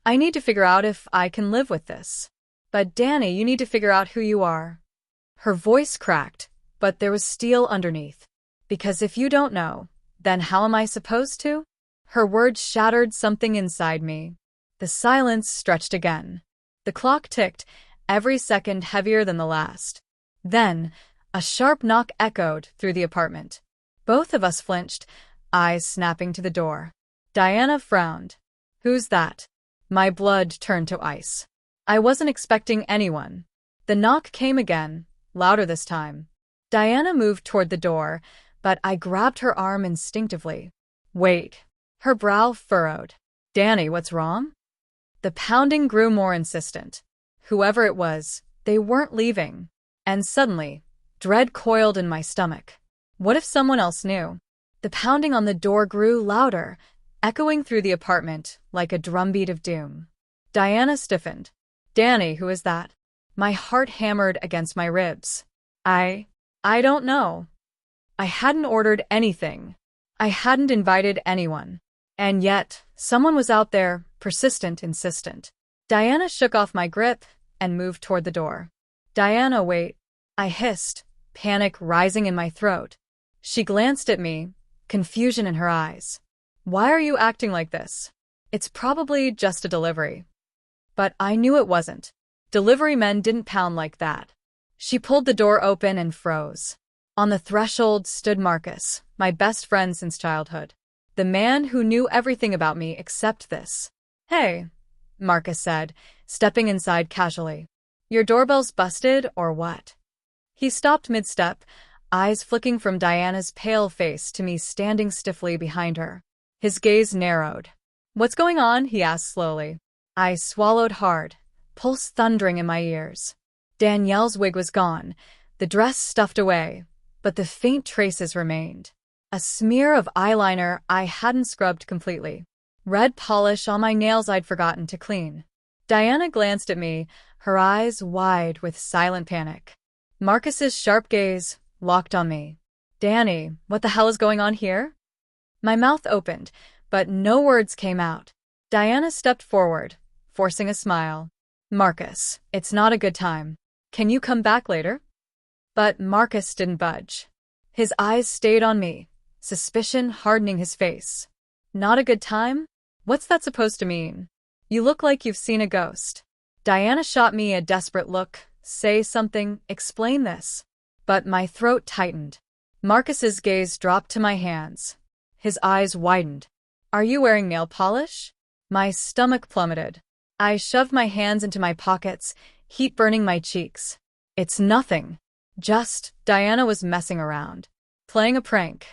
I need to figure out if I can live with this. But Danny, you need to figure out who you are. Her voice cracked, but there was steel underneath. Because if you don't know, then how am I supposed to? Her words shattered something inside me. The silence stretched again. The clock ticked, every second heavier than the last. Then, a sharp knock echoed through the apartment. Both of us flinched, eyes snapping to the door. Diana frowned. Who's that? My blood turned to ice. I wasn't expecting anyone. The knock came again, louder this time. Diana moved toward the door, but I grabbed her arm instinctively. Wait. Her brow furrowed. Danny, what's wrong? The pounding grew more insistent. Whoever it was, they weren't leaving. And suddenly, dread coiled in my stomach. What if someone else knew? The pounding on the door grew louder, echoing through the apartment like a drumbeat of doom. Diana stiffened. Danny, who is that? My heart hammered against my ribs. I don't know. I hadn't ordered anything. I hadn't invited anyone. And yet, someone was out there, persistent, insistent. Diana shook off my grip and moved toward the door. Diana, wait. I hissed, panic rising in my throat. She glanced at me, confusion in her eyes. Why are you acting like this? It's probably just a delivery. But I knew it wasn't. Delivery men didn't pound like that. She pulled the door open and froze. On the threshold stood Marcus, my best friend since childhood. The man who knew everything about me except this. Hey, Marcus said, stepping inside casually. Your doorbell's busted or what? He stopped mid-step, eyes flicking from Diana's pale face to me standing stiffly behind her. His gaze narrowed. What's going on? He asked slowly. I swallowed hard, pulse thundering in my ears. Danielle's wig was gone, the dress stuffed away, but the faint traces remained. A smear of eyeliner I hadn't scrubbed completely. Red polish on my nails I'd forgotten to clean. Diana glanced at me, her eyes wide with silent panic. Marcus's sharp gaze locked on me. Danny, what the hell is going on here? My mouth opened, but no words came out. Diana stepped forward, forcing a smile. Marcus, it's not a good time. Can you come back later? But Marcus didn't budge. His eyes stayed on me, suspicion hardening his face. Not a good time? What's that supposed to mean? You look like you've seen a ghost. Diana shot me a desperate look, Say something, explain this. But my throat tightened. Marcus's gaze dropped to my hands. His eyes widened. Are you wearing nail polish? My stomach plummeted. I shoved my hands into my pockets, heat burning my cheeks. It's nothing. Just, Diana was messing around. Playing a prank.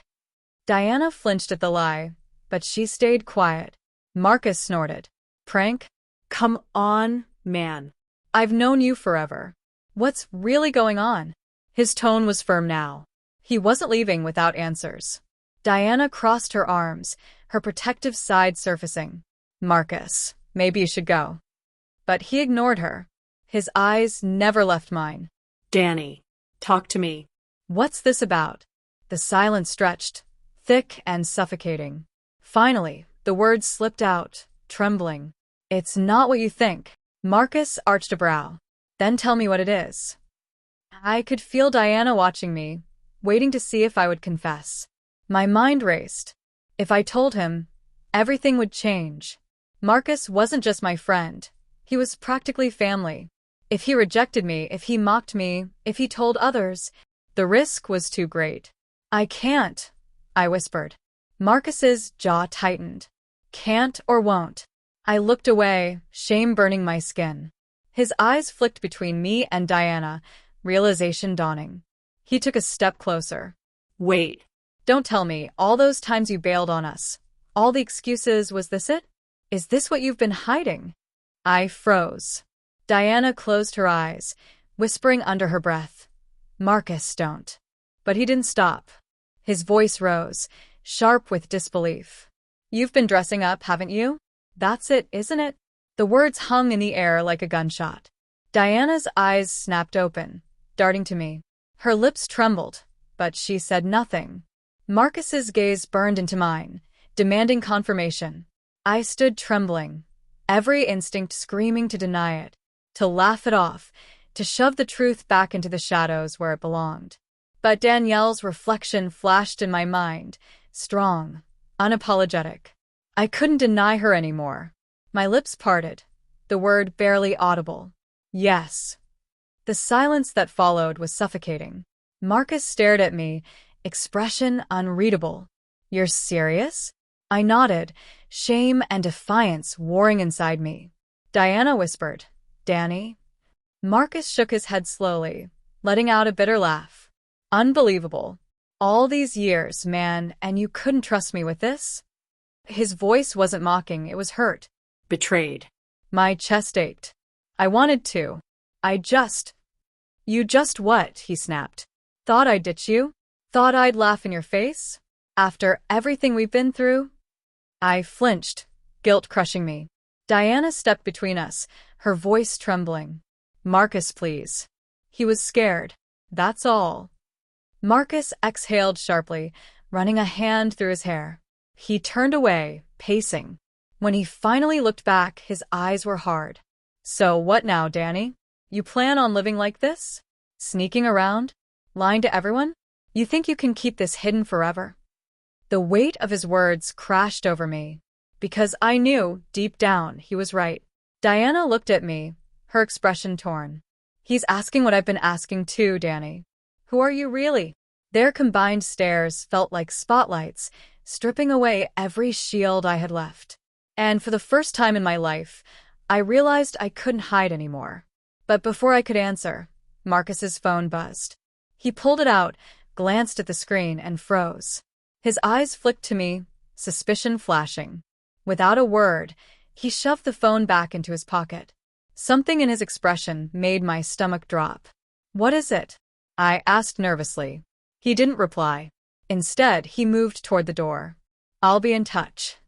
Diana flinched at the lie, but she stayed quiet. Marcus snorted. Prank? Come on, man. I've known you forever. What's really going on? His tone was firm now. He wasn't leaving without answers. Diana crossed her arms, her protective side surfacing. Marcus, maybe you should go. But he ignored her. His eyes never left mine. Danny, talk to me. What's this about? The silence stretched, thick and suffocating. Finally, the words slipped out, trembling. It's not what you think. Marcus arched a brow. Then tell me what it is. I could feel Diana watching me, waiting to see if I would confess. My mind raced. If I told him, everything would change. Marcus wasn't just my friend. He was practically family. If he rejected me, if he mocked me, if he told others, the risk was too great. I can't, I whispered. Marcus's jaw tightened. Can't or won't. I looked away, shame burning my skin. His eyes flicked between me and Diana, realization dawning. He took a step closer. Wait. Don't tell me, all those times you bailed on us. All the excuses, was this it? Is this what you've been hiding? I froze. Diana closed her eyes, whispering under her breath. Marcus, don't. But he didn't stop. His voice rose, sharp with disbelief. You've been dressing up, haven't you? That's it, isn't it? The words hung in the air like a gunshot. Diana's eyes snapped open, darting to me. Her lips trembled, but she said nothing. Marcus's gaze burned into mine, demanding confirmation. I stood trembling, every instinct screaming to deny it, to laugh it off, to shove the truth back into the shadows where it belonged. But Danielle's reflection flashed in my mind, strong, unapologetic. I couldn't deny her anymore. My lips parted, the word barely audible. Yes. The silence that followed was suffocating. Marcus stared at me, expression unreadable. You're serious? I nodded, shame and defiance warring inside me. Diana whispered, Danny? Marcus shook his head slowly, letting out a bitter laugh. Unbelievable. All these years, man, and you couldn't trust me with this? His voice wasn't mocking, it was hurt. Betrayed. My chest ached. I wanted to. You just what? He snapped. Thought I'd ditch you? Thought I'd laugh in your face? After everything we've been through? I flinched, guilt crushing me. Diana stepped between us, her voice trembling. Marcus, please. He was scared. That's all. Marcus exhaled sharply, running a hand through his hair. He turned away, pacing. When he finally looked back, his eyes were hard. So what now, Danny? You plan on living like this? Sneaking around? Lying to everyone? You think you can keep this hidden forever? The weight of his words crashed over me, because I knew, deep down, he was right. Diana looked at me, her expression torn. He's asking what I've been asking too, Danny. Who are you really? Their combined stares felt like spotlights, stripping away every shield I had left. And for the first time in my life, I realized I couldn't hide anymore. But before I could answer, Marcus's phone buzzed. He pulled it out, glanced at the screen, and froze. His eyes flicked to me, suspicion flashing. Without a word, he shoved the phone back into his pocket. Something in his expression made my stomach drop. What is it? I asked nervously. He didn't reply. Instead, he moved toward the door. I'll be in touch.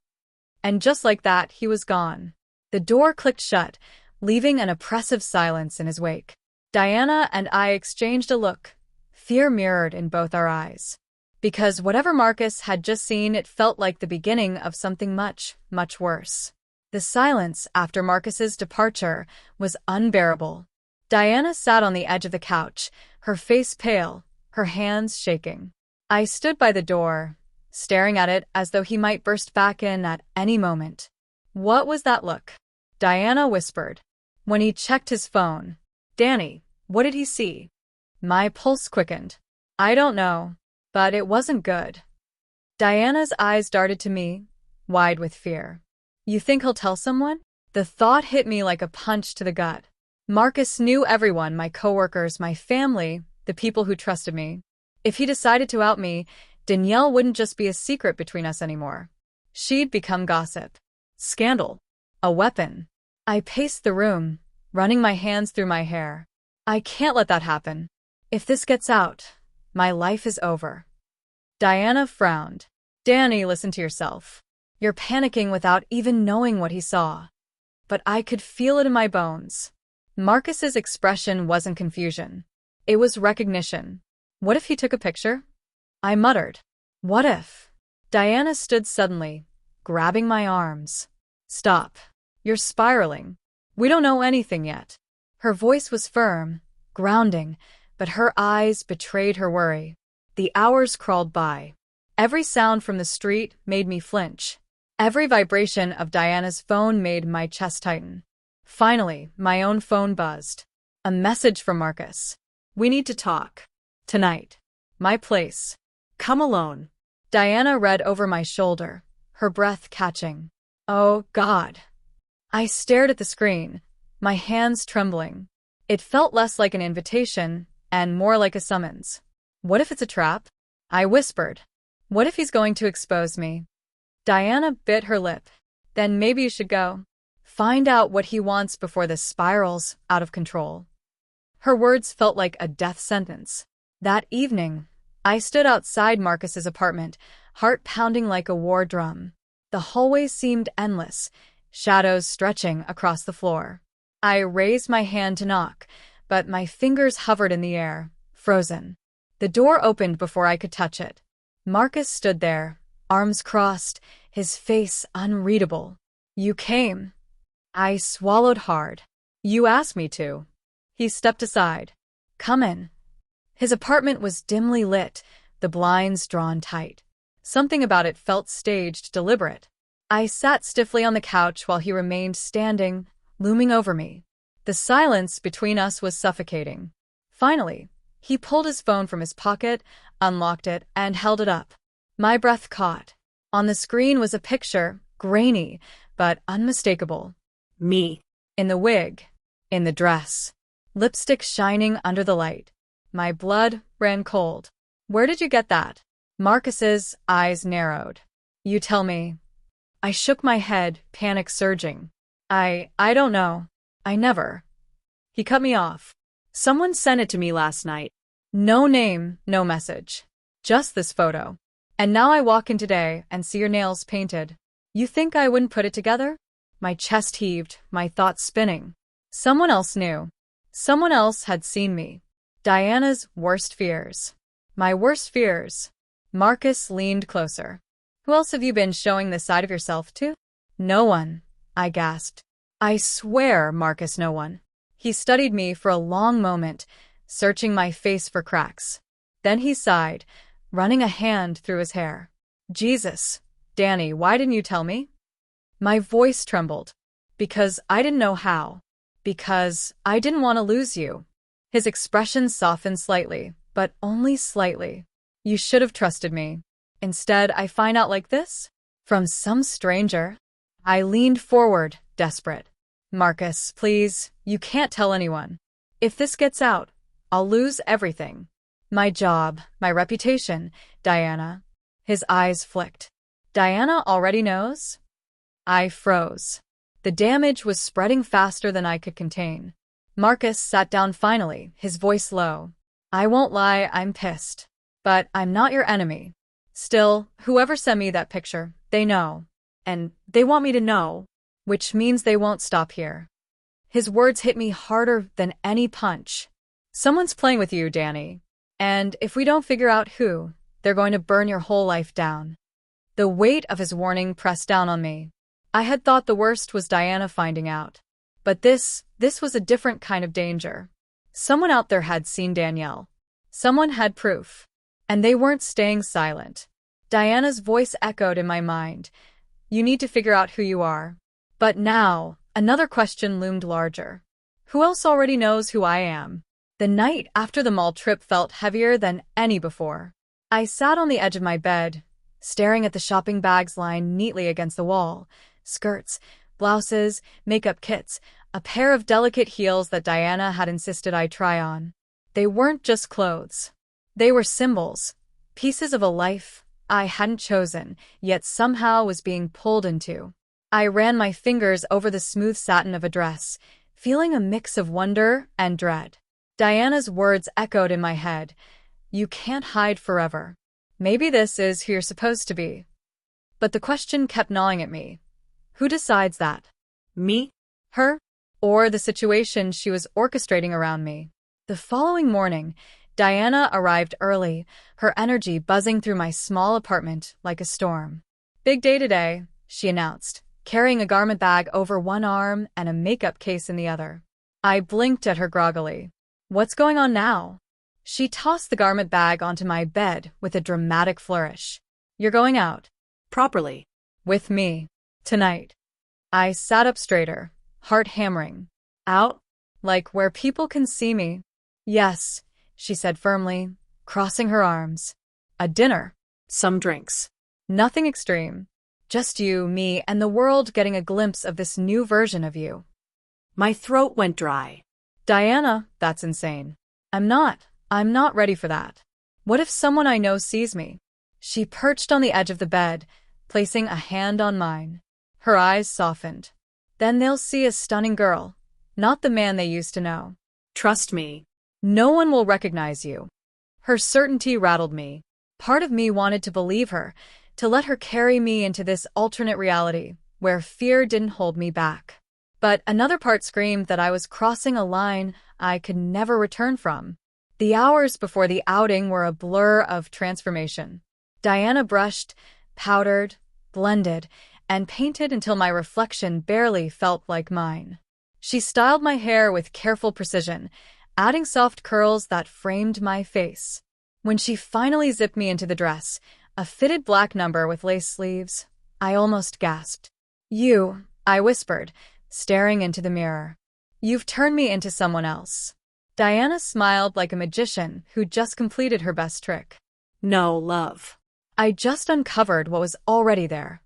And just like that, he was gone. The door clicked shut, leaving an oppressive silence in his wake. Diana and I exchanged a look, fear mirrored in both our eyes. Because whatever Marcus had just seen, it felt like the beginning of something much, much worse. The silence after Marcus's departure was unbearable. Diana sat on the edge of the couch, her face pale, her hands shaking. I stood by the door, staring at it as though he might burst back in at any moment. What was that look? Diana whispered. When he checked his phone. Danny, What did he see? My pulse quickened. I don't know, but it wasn't good. Diana's eyes darted to me, wide with fear. You think he'll tell someone? The thought hit me like a punch to the gut. Marcus knew everyone, my coworkers, my family, the people who trusted me. If he decided to out me, Danielle wouldn't just be a secret between us anymore. She'd become gossip. Scandal. A weapon. I paced the room, running my hands through my hair. I can't let that happen. If this gets out, my life is over. Diana frowned. Danny, listen to yourself. You're panicking without even knowing what he saw. But I could feel it in my bones. Marcus's expression wasn't confusion. It was recognition. What if he took a picture? I muttered. What if? Diana stood suddenly, grabbing my arms. Stop. You're spiraling. We don't know anything yet. Her voice was firm, grounding, but her eyes betrayed her worry. The hours crawled by. Every sound from the street made me flinch. Every vibration of Diana's phone made my chest tighten. Finally, my own phone buzzed. A message from Marcus. We need to talk. Tonight. My place. Come alone. Diana read over my shoulder, her breath catching. Oh, God. I stared at the screen, my hands trembling. It felt less like an invitation and more like a summons. What if it's a trap? I whispered. What if he's going to expose me? Diana bit her lip. Then maybe you should go. Find out what he wants before this spirals out of control. Her words felt like a death sentence. That evening, I stood outside Marcus's apartment, heart pounding like a war drum. The hallway seemed endless, shadows stretching across the floor. I raised my hand to knock, but my fingers hovered in the air, frozen. The door opened before I could touch it. Marcus stood there, arms crossed, his face unreadable. You came. I swallowed hard. You asked me to. He stepped aside. Come in. His apartment was dimly lit, the blinds drawn tight. Something about it felt staged, deliberate. I sat stiffly on the couch while he remained standing, looming over me. The silence between us was suffocating. Finally, he pulled his phone from his pocket, unlocked it, and held it up. My breath caught. On the screen was a picture, grainy, but unmistakable. Me. In the wig. In the dress. Lipstick shining under the light. My blood ran cold. Where did you get that? Marcus's eyes narrowed. You tell me. I shook my head, panic surging. I don't know. I never. He cut me off. Someone sent it to me last night. No name, no message. Just this photo. And now I walk in today and see your nails painted. You think I wouldn't put it together? My chest heaved, my thoughts spinning. Someone else knew. Someone else had seen me. Diana's worst fears. My worst fears. Marcus leaned closer. Who else have you been showing this side of yourself to? No one, I gasped. I swear, Marcus, no one. He studied me for a long moment, searching my face for cracks. Then he sighed, running a hand through his hair. Jesus, Danny, why didn't you tell me? My voice trembled. Because I didn't know how. Because I didn't want to lose you. His expression softened slightly, but only slightly. You should have trusted me. Instead, I find out like this? From some stranger? I leaned forward, desperate. Marcus, please, you can't tell anyone. If this gets out, I'll lose everything. My job, my reputation, Diana. His eyes flicked. Diana already knows? I froze. The damage was spreading faster than I could contain. Marcus sat down finally, his voice low. I won't lie, I'm pissed. But I'm not your enemy. Still, whoever sent me that picture, they know. And they want me to know, which means they won't stop here. His words hit me harder than any punch. Someone's playing with you, Danny. And if we don't figure out who, they're going to burn your whole life down. The weight of his warning pressed down on me. I had thought the worst was Diana finding out. But this was a different kind of danger. Someone out there had seen Danielle. Someone had proof. And they weren't staying silent. Diana's voice echoed in my mind. You need to figure out who you are. But now, another question loomed larger. Who else already knows who I am? The night after the mall trip felt heavier than any before. I sat on the edge of my bed, staring at the shopping bags lined neatly against the wall. Skirts, blouses, makeup kits, a pair of delicate heels that Diana had insisted I try on. They weren't just clothes. They were symbols, pieces of a life I hadn't chosen, yet somehow was being pulled into. I ran my fingers over the smooth satin of a dress, feeling a mix of wonder and dread. Diana's words echoed in my head. You can't hide forever. Maybe this is who you're supposed to be. But the question kept gnawing at me. Who decides that? Me? Her? Or the situation she was orchestrating around me? The following morning, Diana arrived early, her energy buzzing through my small apartment like a storm. Big day today, she announced, carrying a garment bag over one arm and a makeup case in the other. I blinked at her groggily. What's going on now? She tossed the garment bag onto my bed with a dramatic flourish. You're going out. Properly. With me. Tonight. I sat up straighter, heart hammering. Out? Like where people can see me? Yes, she said firmly, crossing her arms. A dinner. Some drinks. Nothing extreme. Just you, me, and the world getting a glimpse of this new version of you. My throat went dry. Diana, that's insane. I'm not ready for that. What if someone I know sees me? She perched on the edge of the bed, placing a hand on mine. Her eyes softened. Then they'll see a stunning girl, not the man they used to know. Trust me. No one will recognize you. Her certainty rattled me. Part of me wanted to believe her, to let her carry me into this alternate reality, where fear didn't hold me back. But another part screamed that I was crossing a line I could never return from. The hours before the outing were a blur of transformation. Diana brushed, powdered, blended, and painted until my reflection barely felt like mine. She styled my hair with careful precision, adding soft curls that framed my face. When she finally zipped me into the dress, a fitted black number with lace sleeves, I almost gasped. You, I whispered, staring into the mirror. You've turned me into someone else. Diana smiled like a magician who just completed her best trick. No, love. I just uncovered what was already there.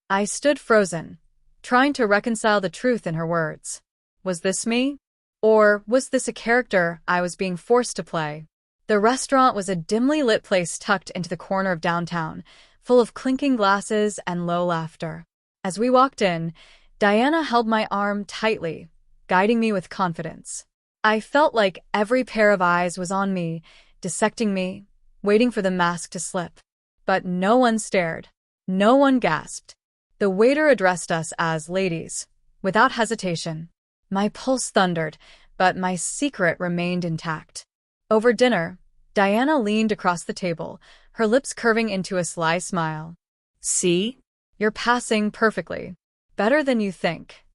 I stood frozen, trying to reconcile the truth in her words. Was this me? Or was this a character I was being forced to play? The restaurant was a dimly lit place tucked into the corner of downtown, full of clinking glasses and low laughter. As we walked in, Diana held my arm tightly, guiding me with confidence. I felt like every pair of eyes was on me, dissecting me, waiting for the mask to slip. But no one stared. No one gasped. The waiter addressed us as ladies, without hesitation. My pulse thundered, but my secret remained intact. Over dinner, Diana leaned across the table, her lips curving into a sly smile. See? You're passing perfectly. Better than you think.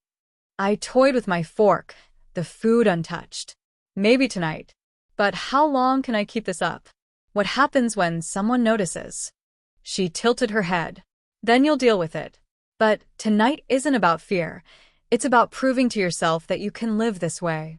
I toyed with my fork, the food untouched. Maybe tonight. But how long can I keep this up? What happens when someone notices? She tilted her head. Then you'll deal with it. But tonight isn't about fear. It's about proving to yourself that you can live this way.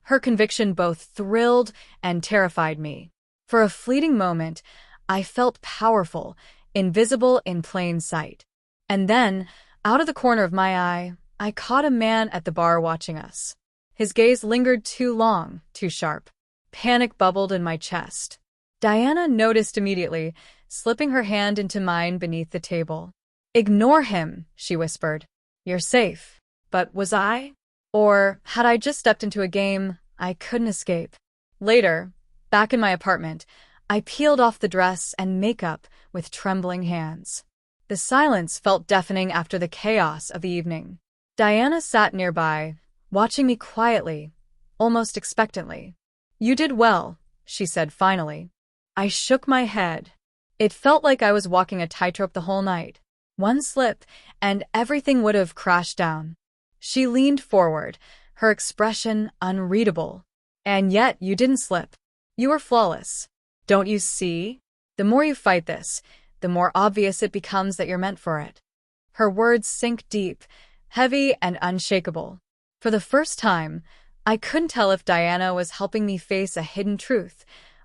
Her conviction both thrilled and terrified me. For a fleeting moment, I felt powerful, invisible in plain sight. And then, out of the corner of my eye, I caught a man at the bar watching us. His gaze lingered too long, too sharp. Panic bubbled in my chest. Diana noticed immediately, slipping her hand into mine beneath the table. Ignore him, she whispered. You're safe. But was I? Or had I just stepped into a game I couldn't escape? Later, back in my apartment, I peeled off the dress and makeup with trembling hands. The silence felt deafening after the chaos of the evening. Diana sat nearby, watching me quietly, almost expectantly. You did well, she said finally. I shook my head. It felt like I was walking a tightrope the whole night. One slip, and everything would have crashed down. She leaned forward, her expression unreadable. And yet you didn't slip. You were flawless. Don't you see? The more you fight this, the more obvious it becomes that you're meant for it. Her words sink deep, heavy and unshakable. For the first time, I couldn't tell if Diana was helping me face a hidden truth,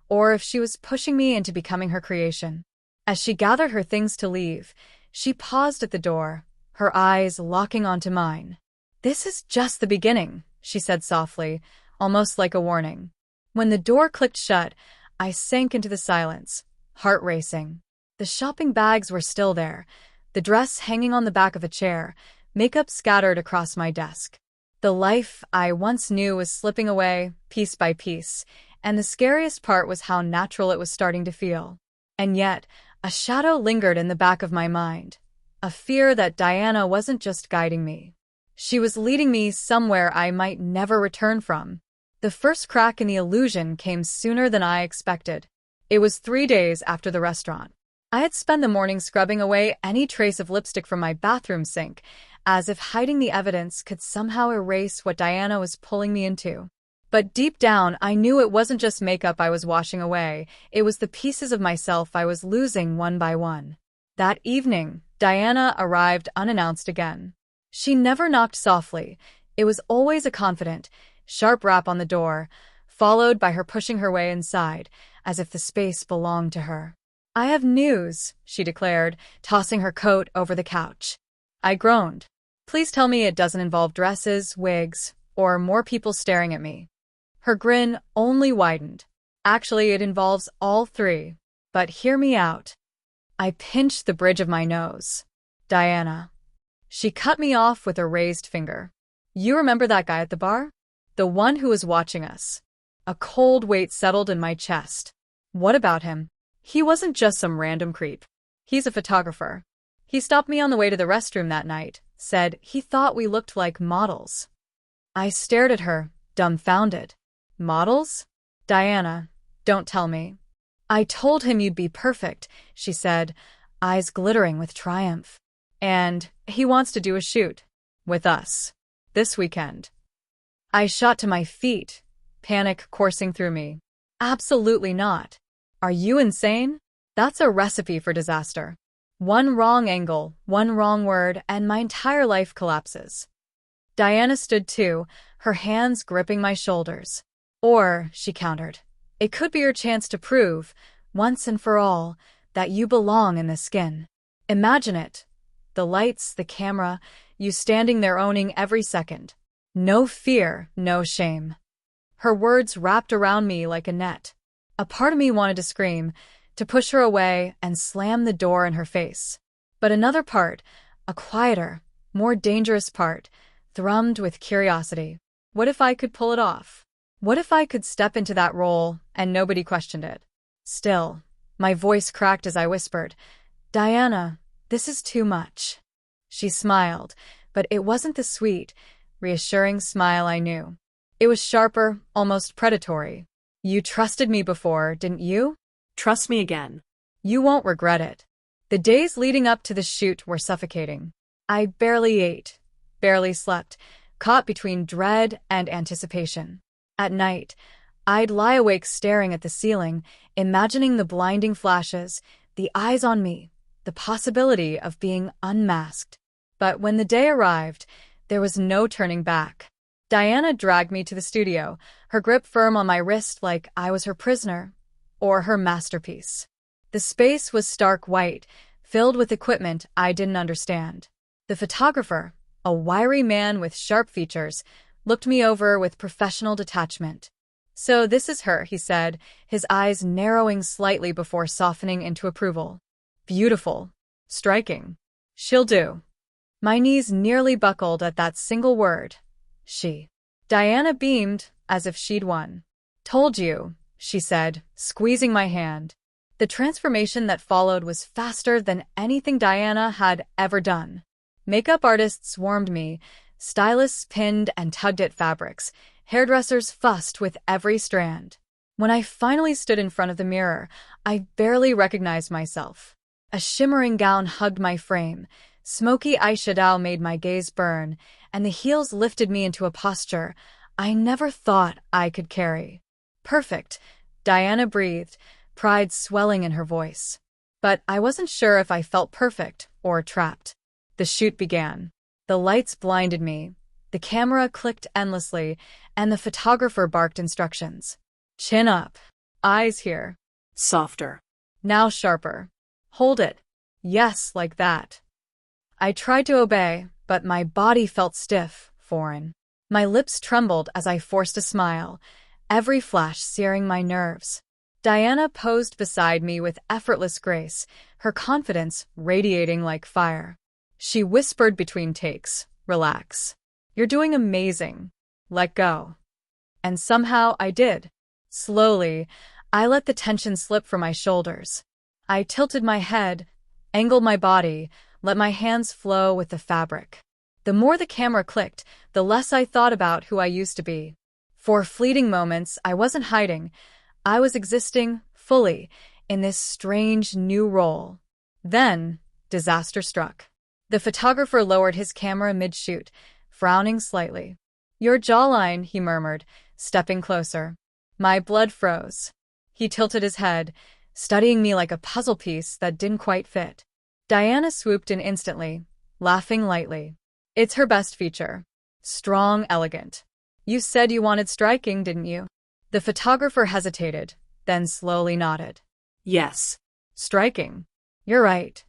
or if she was pushing me into becoming her creation. As she gathered her things to leave, she paused at the door, her eyes locking onto mine. "This is just the beginning," she said softly, almost like a warning. When the door clicked shut, I sank into the silence, heart racing. The shopping bags were still there, the dress hanging on the back of a chair, makeup scattered across my desk. The life I once knew was slipping away, piece by piece, and the scariest part was how natural it was starting to feel. And yet, a shadow lingered in the back of my mind, a fear that Diana wasn't just guiding me. She was leading me somewhere I might never return from. The first crack in the illusion came sooner than I expected. It was 3 days after the restaurant. I had spent the morning scrubbing away any trace of lipstick from my bathroom sink, as if hiding the evidence could somehow erase what Diana was pulling me into. But deep down, I knew it wasn't just makeup I was washing away, it was the pieces of myself I was losing one by one. That evening, Diana arrived unannounced again. She never knocked softly. It was always a confident, sharp rap on the door, followed by her pushing her way inside, as if the space belonged to her. "I have news," she declared, tossing her coat over the couch. I groaned. "Please tell me it doesn't involve dresses, wigs, or more people staring at me." Her grin only widened. "Actually, it involves all three. But hear me out." I pinched the bridge of my nose. "Diana." She cut me off with a raised finger. "You remember that guy at the bar? The one who was watching us?" A cold weight settled in my chest. "What about him?" "He wasn't just some random creep. He's a photographer. He stopped me on the way to the restroom that night, said he thought we looked like models." I stared at her, dumbfounded. "Models?" "Diana, don't tell me." "I told him you'd be perfect," she said, eyes glittering with triumph. "And he wants to do a shoot. With us. This weekend." I shot to my feet, panic coursing through me. "Absolutely not. Are you insane? That's a recipe for disaster. One wrong angle, one wrong word, and my entire life collapses." Diana stood too, her hands gripping my shoulders. "Or," she countered, "it could be your chance to prove, once and for all, that you belong in this skin. Imagine it. The lights, the camera, you standing there owning every second. No fear, no shame." Her words wrapped around me like a net. A part of me wanted to scream, to push her away and slam the door in her face. But another part, a quieter, more dangerous part, thrummed with curiosity. What if I could pull it off? What if I could step into that role and nobody questioned it? Still, my voice cracked as I whispered, "Diana, this is too much." She smiled, but it wasn't the sweet, reassuring smile I knew. It was sharper, almost predatory. "You trusted me before, didn't you? Trust me again." You won't regret it." The days leading up to the shoot were suffocating. I barely ate, barely slept, caught between dread and anticipation. At night, I'd lie awake staring at the ceiling, imagining the blinding flashes, the eyes on me, the possibility of being unmasked. But when the day arrived, there was no turning back. Diana dragged me to the studio, her grip firm on my wrist like I was her prisoner, or her masterpiece. The space was stark white, filled with equipment I didn't understand. The photographer, a wiry man with sharp features, looked me over with professional detachment. "So this is her," he said, his eyes narrowing slightly before softening into approval. "Beautiful. Striking. She'll do." My knees nearly buckled at that single word. She. Diana beamed, as if she'd won. "Told you," she said, squeezing my hand. The transformation that followed was faster than anything Diana had ever done. Makeup artists swarmed me, stylists pinned and tugged at fabrics, hairdressers fussed with every strand. When I finally stood in front of the mirror, I barely recognized myself. A shimmering gown hugged my frame, smoky eyeshadow made my gaze burn, and the heels lifted me into a posture I never thought I could carry. "Perfect," Diana breathed, pride swelling in her voice. But I wasn't sure if I felt perfect or trapped. The shoot began. The lights blinded me, The camera clicked endlessly, and the photographer barked instructions. Chin up. Eyes here. Softer. Now sharper. Hold it. Yes, like that. I tried to obey, but my body felt stiff, foreign. My lips trembled as I forced a smile, every flash searing my nerves. Diana posed beside me with effortless grace, her confidence radiating like fire. She whispered between takes, "Relax. You're doing amazing. Let go." And somehow I did. Slowly, I let the tension slip from my shoulders. I tilted my head, angled my body, let my hands flow with the fabric. The more the camera clicked, the less I thought about who I used to be. For fleeting moments, I wasn't hiding. I was existing fully in this strange new role. Then, disaster struck. The photographer lowered his camera mid-shoot, frowning slightly. "Your jawline," he murmured, stepping closer. My blood froze. He tilted his head, studying me like a puzzle piece that didn't quite fit. Diana swooped in instantly, laughing lightly. "It's her best feature. Strong, elegant. You said you wanted striking, didn't you?" The photographer hesitated, then slowly nodded. Yes. "Striking. You're right."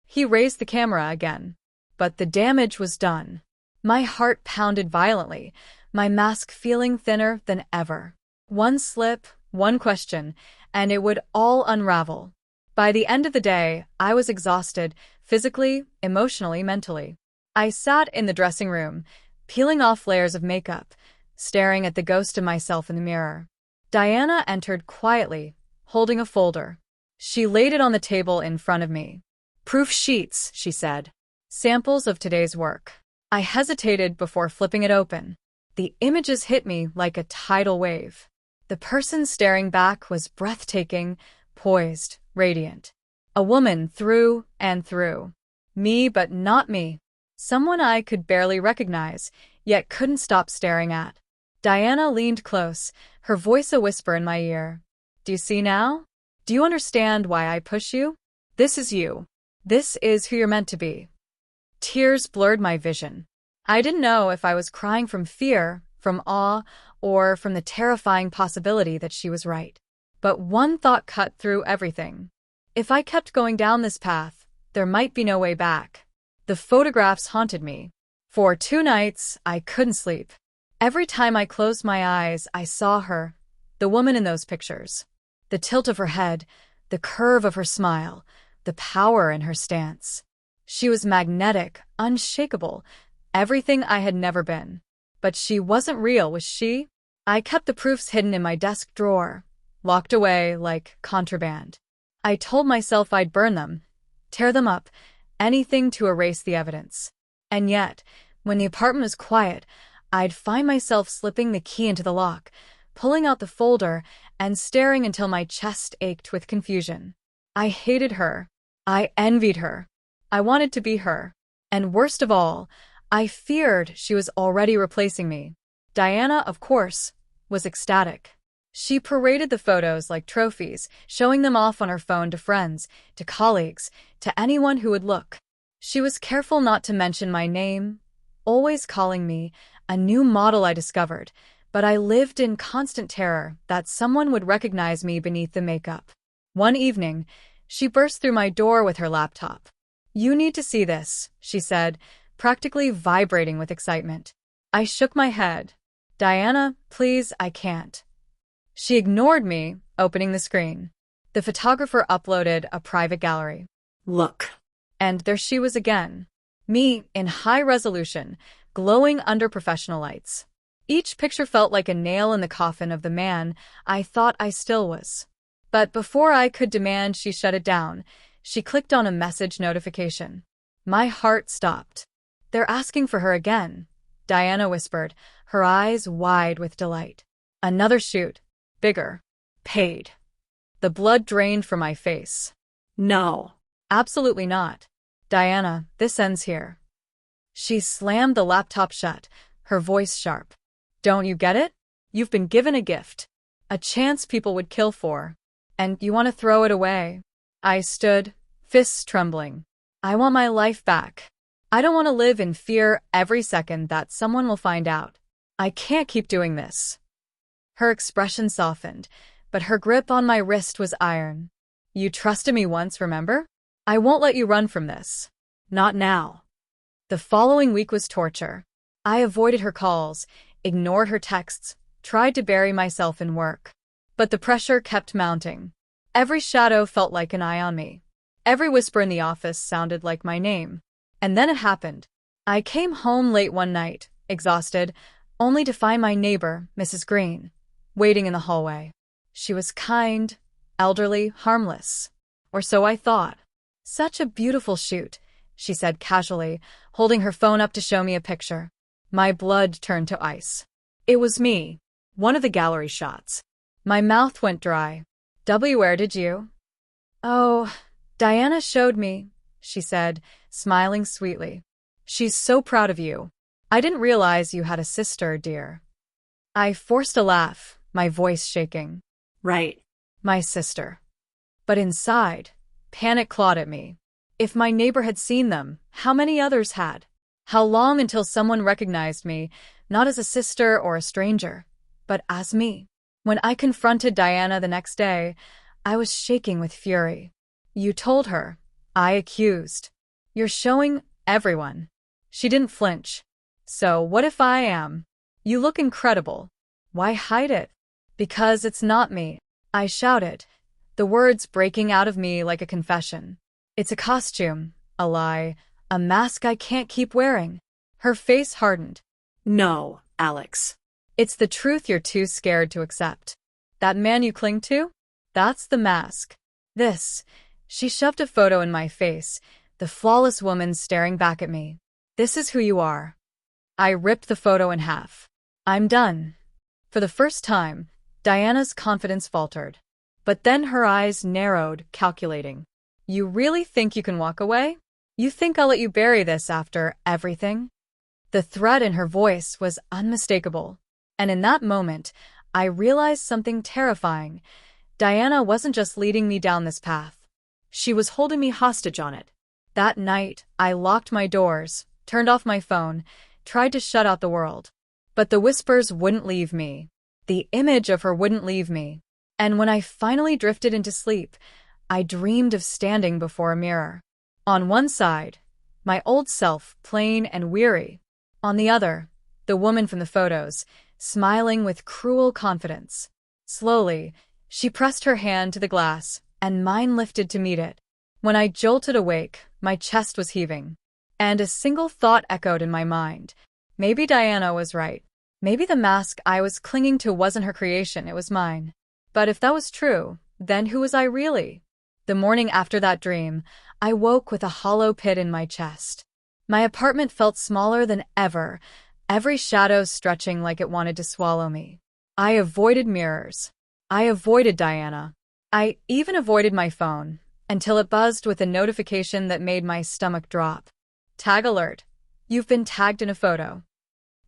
He raised the camera again. But the damage was done. My heart pounded violently, my mask feeling thinner than ever. One slip, one question, and it would all unravel. By the end of the day, I was exhausted, physically, emotionally, mentally. I sat in the dressing room, peeling off layers of makeup, staring at the ghost of myself in the mirror. Diana entered quietly, holding a folder. She laid it on the table in front of me. "Proof sheets," she said. "Samples of today's work." I hesitated before flipping it open. The images hit me like a tidal wave. The person staring back was breathtaking, poised, radiant. A woman through and through. Me, but not me. Someone I could barely recognize, yet couldn't stop staring at. Diana leaned close, her voice a whisper in my ear. "Do you see now? Do you understand why I push you? This is you. This is who you're meant to be." Tears blurred my vision. I didn't know if I was crying from fear, from awe, or from the terrifying possibility that she was right. But one thought cut through everything. If I kept going down this path, there might be no way back. The photographs haunted me. For 2 nights, I couldn't sleep. Every time I closed my eyes, I saw her, the woman in those pictures. The tilt of her head, the curve of her smile, the power in her stance. She was magnetic, unshakable, everything I had never been. But she wasn't real, was she? I kept the proofs hidden in my desk drawer, locked away like contraband. I told myself I'd burn them, tear them up, anything to erase the evidence. And yet, when the apartment was quiet, I'd find myself slipping the key into the lock, pulling out the folder, and staring until my chest ached with confusion. I hated her. I envied her. I wanted to be her. And worst of all, I feared she was already replacing me. Diana, of course, was ecstatic. She paraded the photos like trophies, showing them off on her phone to friends, to colleagues, to anyone who would look. She was careful not to mention my name, always calling me a new model I discovered, but I lived in constant terror that someone would recognize me beneath the makeup. One evening, she burst through my door with her laptop. "You need to see this," she said, practically vibrating with excitement. I shook my head. "Diana, please, I can't." She ignored me, opening the screen. The photographer uploaded a private gallery. Look. And there she was again. Me, in high resolution, glowing under professional lights. Each picture felt like a nail in the coffin of the man I thought I still was. But before I could demand she shut it down, she clicked on a message notification. My heart stopped. "They're asking for her again," Diana whispered, her eyes wide with delight. "Another shoot. Bigger. Paid." The blood drained from my face. No. Absolutely not. "Diana, this ends here." She slammed the laptop shut, her voice sharp. "Don't you get it? You've been given a gift. A chance people would kill for. And you want to throw it away." I stood, fists trembling. "I want my life back." I don't want to live in fear every second that someone will find out. I can't keep doing this. Her expression softened, but her grip on my wrist was iron. You trusted me once, remember? I won't let you run from this. Not now. The following week was torture. I avoided her calls, ignored her texts, tried to bury myself in work. But the pressure kept mounting. Every shadow felt like an eye on me. Every whisper in the office sounded like my name. And then it happened. I came home late one night, exhausted, only to find my neighbor, Mrs. Green, waiting in the hallway. She was kind, elderly, harmless. Or so I thought. Such a beautiful shoot, she said casually, holding her phone up to show me a picture. My blood turned to ice. It was me. One of the gallery shots. My mouth went dry. Where did you? Oh, Diana showed me, she said, smiling sweetly. She's so proud of you. I didn't realize you had a sister, dear. I forced a laugh, my voice shaking. Right. My sister. But inside, panic clawed at me. If my neighbor had seen them, how many others had? How long until someone recognized me, not as a sister or a stranger, but as me? When I confronted Diana the next day, I was shaking with fury. You told her. I accused. You're showing everyone. She didn't flinch. So what if I am? You look incredible. Why hide it? Because it's not me. I shouted, the words breaking out of me like a confession. It's a costume, a lie, a mask I can't keep wearing. Her face hardened. No, Alex. It's the truth you're too scared to accept. That man you cling to? That's the mask. She shoved a photo in my face, the flawless woman staring back at me. This is who you are. I ripped the photo in half. I'm done. For the first time, Diana's confidence faltered. But then her eyes narrowed, calculating. You really think you can walk away? You think I'll let you bury this after everything? The threat in her voice was unmistakable. And in that moment, I realized something terrifying. Diana wasn't just leading me down this path. She was holding me hostage on it. That night, I locked my doors, turned off my phone, tried to shut out the world. But the whispers wouldn't leave me. The image of her wouldn't leave me. And when I finally drifted into sleep, I dreamed of standing before a mirror. On one side, my old self, plain and weary. On the other, the woman from the photos, smiling with cruel confidence. Slowly, she pressed her hand to the glass, and mine lifted to meet it. When I jolted awake, my chest was heaving. And a single thought echoed in my mind. Maybe Diana was right. Maybe the mask I was clinging to wasn't her creation, it was mine. But if that was true, then who was I really? The morning after that dream, I woke with a hollow pit in my chest. My apartment felt smaller than ever, every shadow stretching like it wanted to swallow me. I avoided mirrors. I avoided Diana. I even avoided my phone, until it buzzed with a notification that made my stomach drop. Tag alert. You've been tagged in a photo.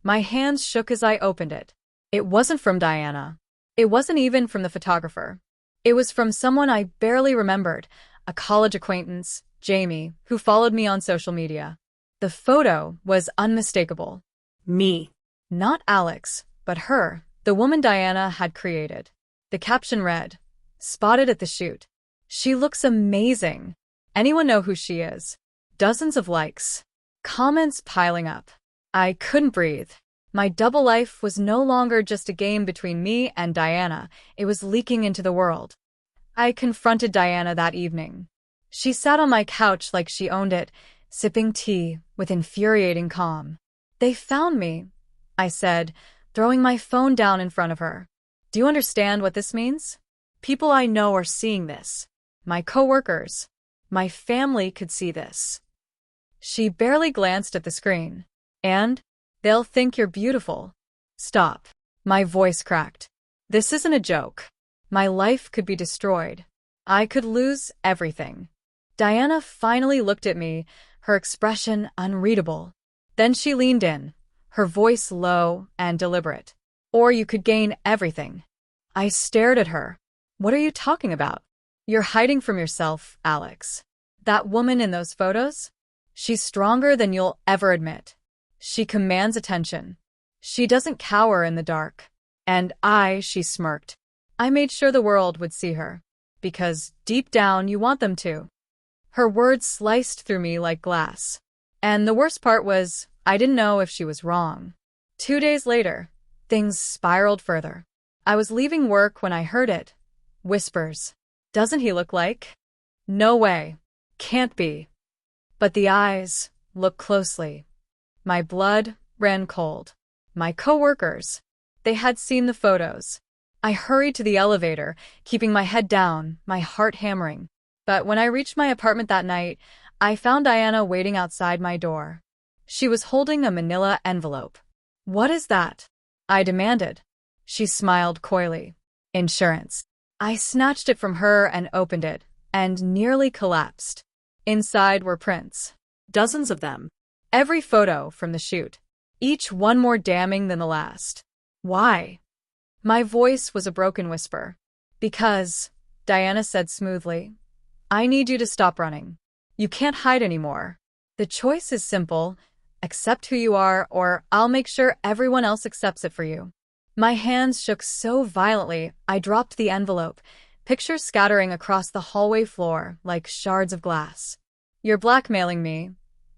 My hands shook as I opened it. It wasn't from Diana. It wasn't even from the photographer. It was from someone I barely remembered, a college acquaintance, Jamie, who followed me on social media. The photo was unmistakable. Me. Not Alex, but her, the woman Diana had created. The caption read, "Spotted at the shoot. She looks amazing. Anyone know who she is?" Dozens of likes. Comments piling up. I couldn't breathe. My double life was no longer just a game between me and Diana. It was leaking into the world. I confronted Diana that evening. She sat on my couch like she owned it, sipping tea with infuriating calm. "They found me," I said, throwing my phone down in front of her. "Do you understand what this means? People I know are seeing this. My coworkers. My family could see this." She barely glanced at the screen. "And? They'll think you're beautiful." "Stop." My voice cracked. "This isn't a joke. My life could be destroyed. I could lose everything." Diana finally looked at me, her expression unreadable. Then she leaned in, her voice low and deliberate. "Or you could gain everything." I stared at her. "What are you talking about?" "You're hiding from yourself, Alex. That woman in those photos? She's stronger than you'll ever admit. She commands attention. She doesn't cower in the dark. And she smirked. I made sure the world would see her. Because deep down you want them to. Her words sliced through me like glass. And the worst part was, I didn't know if she was wrong. 2 days later, things spiraled further. I was leaving work when I heard it. Whispers. Doesn't he look like? No way. Can't be. But the eyes, look closely. My blood ran cold. My coworkers, they had seen the photos. I hurried to the elevator, keeping my head down, my heart hammering. But when I reached my apartment that night, I found Diana waiting outside my door. She was holding a manila envelope. What is that? I demanded. She smiled coyly. Insurance. I snatched it from her and opened it, and nearly collapsed. Inside were prints. Dozens of them. Every photo from the shoot. Each one more damning than the last. Why? My voice was a broken whisper. Because, Diana said smoothly, I need you to stop running. You can't hide anymore. The choice is simple. Accept who you are, or I'll make sure everyone else accepts it for you. My hands shook so violently, I dropped the envelope, pictures scattering across the hallway floor like shards of glass. You're blackmailing me,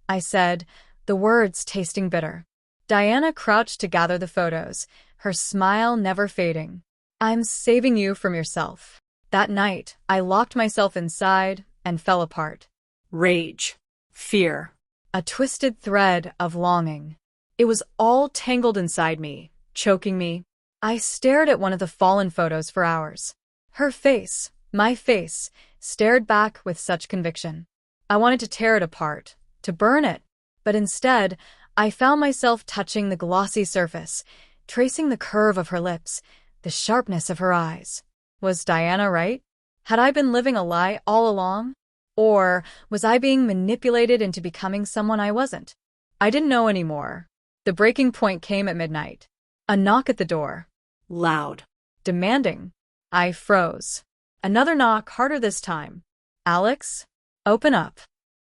I said, the words tasting bitter. Diana crouched to gather the photos, her smile never fading. I'm saving you from yourself. That night, I locked myself inside and fell apart. Rage. Fear. A twisted thread of longing. It was all tangled inside me, choking me. I stared at one of the fallen photos for hours. Her face, my face, stared back with such conviction. I wanted to tear it apart, to burn it. But instead, I found myself touching the glossy surface, tracing the curve of her lips, the sharpness of her eyes. Was Diana right? Had I been living a lie all along? Or was I being manipulated into becoming someone I wasn't? I didn't know anymore. The breaking point came at midnight. A knock at the door. Loud. Demanding. I froze. Another knock, harder this time. Alex? Open up.